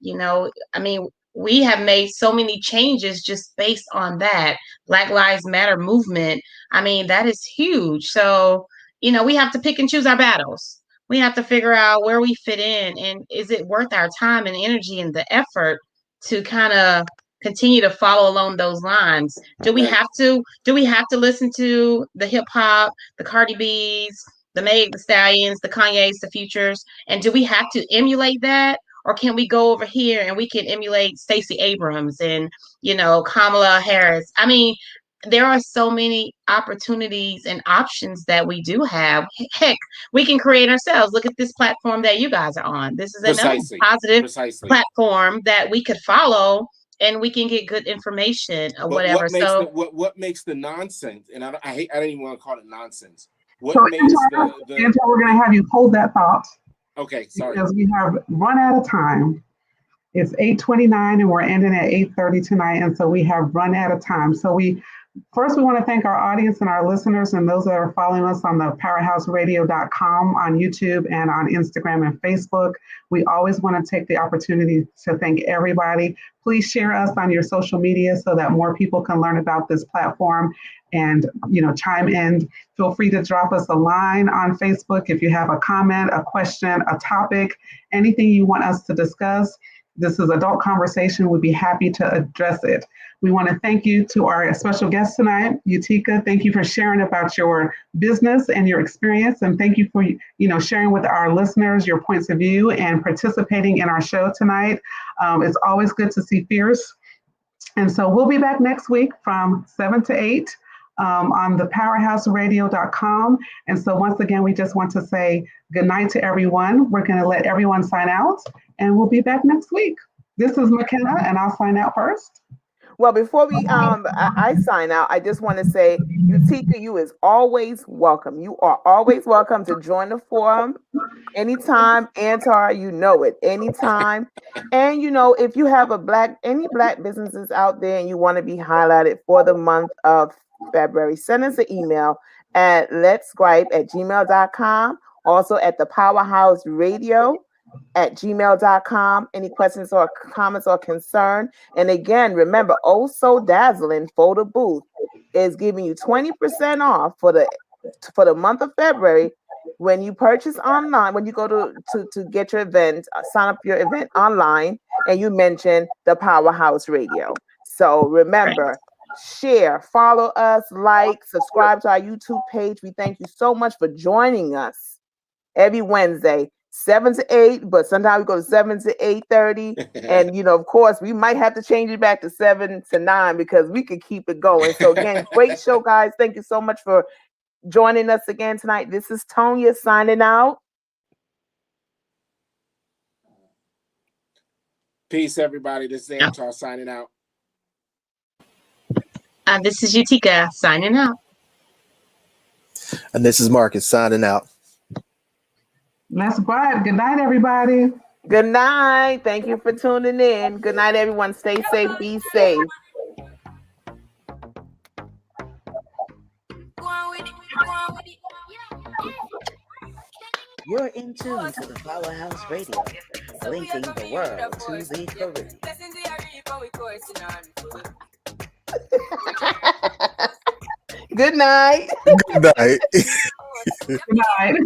I mean, we have made so many changes just based on that Black Lives Matter movement. I mean, that is huge. So, we have to pick and choose our battles. We have to figure out where we fit in, and is it worth our time and energy and the effort to kind of continue to follow along those lines? Do we Right. have to listen to the hip hop, the Cardi B's, the Meg the Stallions, the Kanye's, the Futures, and do we have to emulate that? Or can we go over here and we can emulate Stacey Abrams and Kamala Harris? I mean, there are so many opportunities and options that we do have. Heck, we can create ourselves. Look at this platform that you guys are on. This is another Precisely. positive Precisely. platform that we could follow, and we can get good information or But whatever. So what makes the nonsense? And I don't even want to call it nonsense. What So, makes Antar, the we're going to have you hold that thought okay? Sorry. because we have run out of time. It's 8:29 and we're ending at 8:30 tonight, and so we have run out of time. So we want to thank our audience and our listeners and those that are following us on the powerhouseradio.com on YouTube and on Instagram and Facebook. We always want to take the opportunity to thank everybody. Please share us on your social media so that more people can learn about this platform and chime in. Feel free to drop us a line on Facebook if you have a comment, a question, a topic, anything you want us to discuss. This is adult conversation. We'd be happy to address it. We want to thank you to our special guest tonight, Utica. Thank you for sharing about your business and your experience, and thank you for sharing with our listeners your points of view and participating in our show tonight. It's always good to see Fierce, and so we'll be back next week from 7 to 8 on the powerhouseradio.com. And so once again, we just want to say good night to everyone. We're going to let everyone sign out, and we'll be back next week. This is McKenna, and I'll sign out first. Well, before I sign out, I just want to say, Utica, you is always welcome. You are always welcome to join the forum anytime. Antar, you know it, anytime. And if you have any black businesses out there and you want to be highlighted for the month of February, send us an email at letsgripe@gmail.com. Also at the Powerhouse Radio at gmail.com. Any questions or comments or concern? And again, remember, Oh So Dazzling Photo Booth is giving you 20% off for the month of February when you purchase online. When you go to get your event, sign up your event online, and you mention the Powerhouse Radio. So remember, share, follow us, like, subscribe to our YouTube page. We thank you so much for joining us every Wednesday, 7 to 8, but sometimes we go to 7 to 8:30. And of course, we might have to change it back to 7 to 9 because we can keep it going. So again, great show, guys. Thank you so much for joining us again tonight. This is Tonya signing out. Peace, everybody. This is Antar signing out. This is Utica signing out. And this is Marcus signing out. Let's gripe. Good night, everybody. Good night. Thank you for tuning in. Good night, everyone. Stay safe. Be safe. You're in tune to the Powerhouse Radio, linking the world to the Caribbean. Good night. Good night. Good night.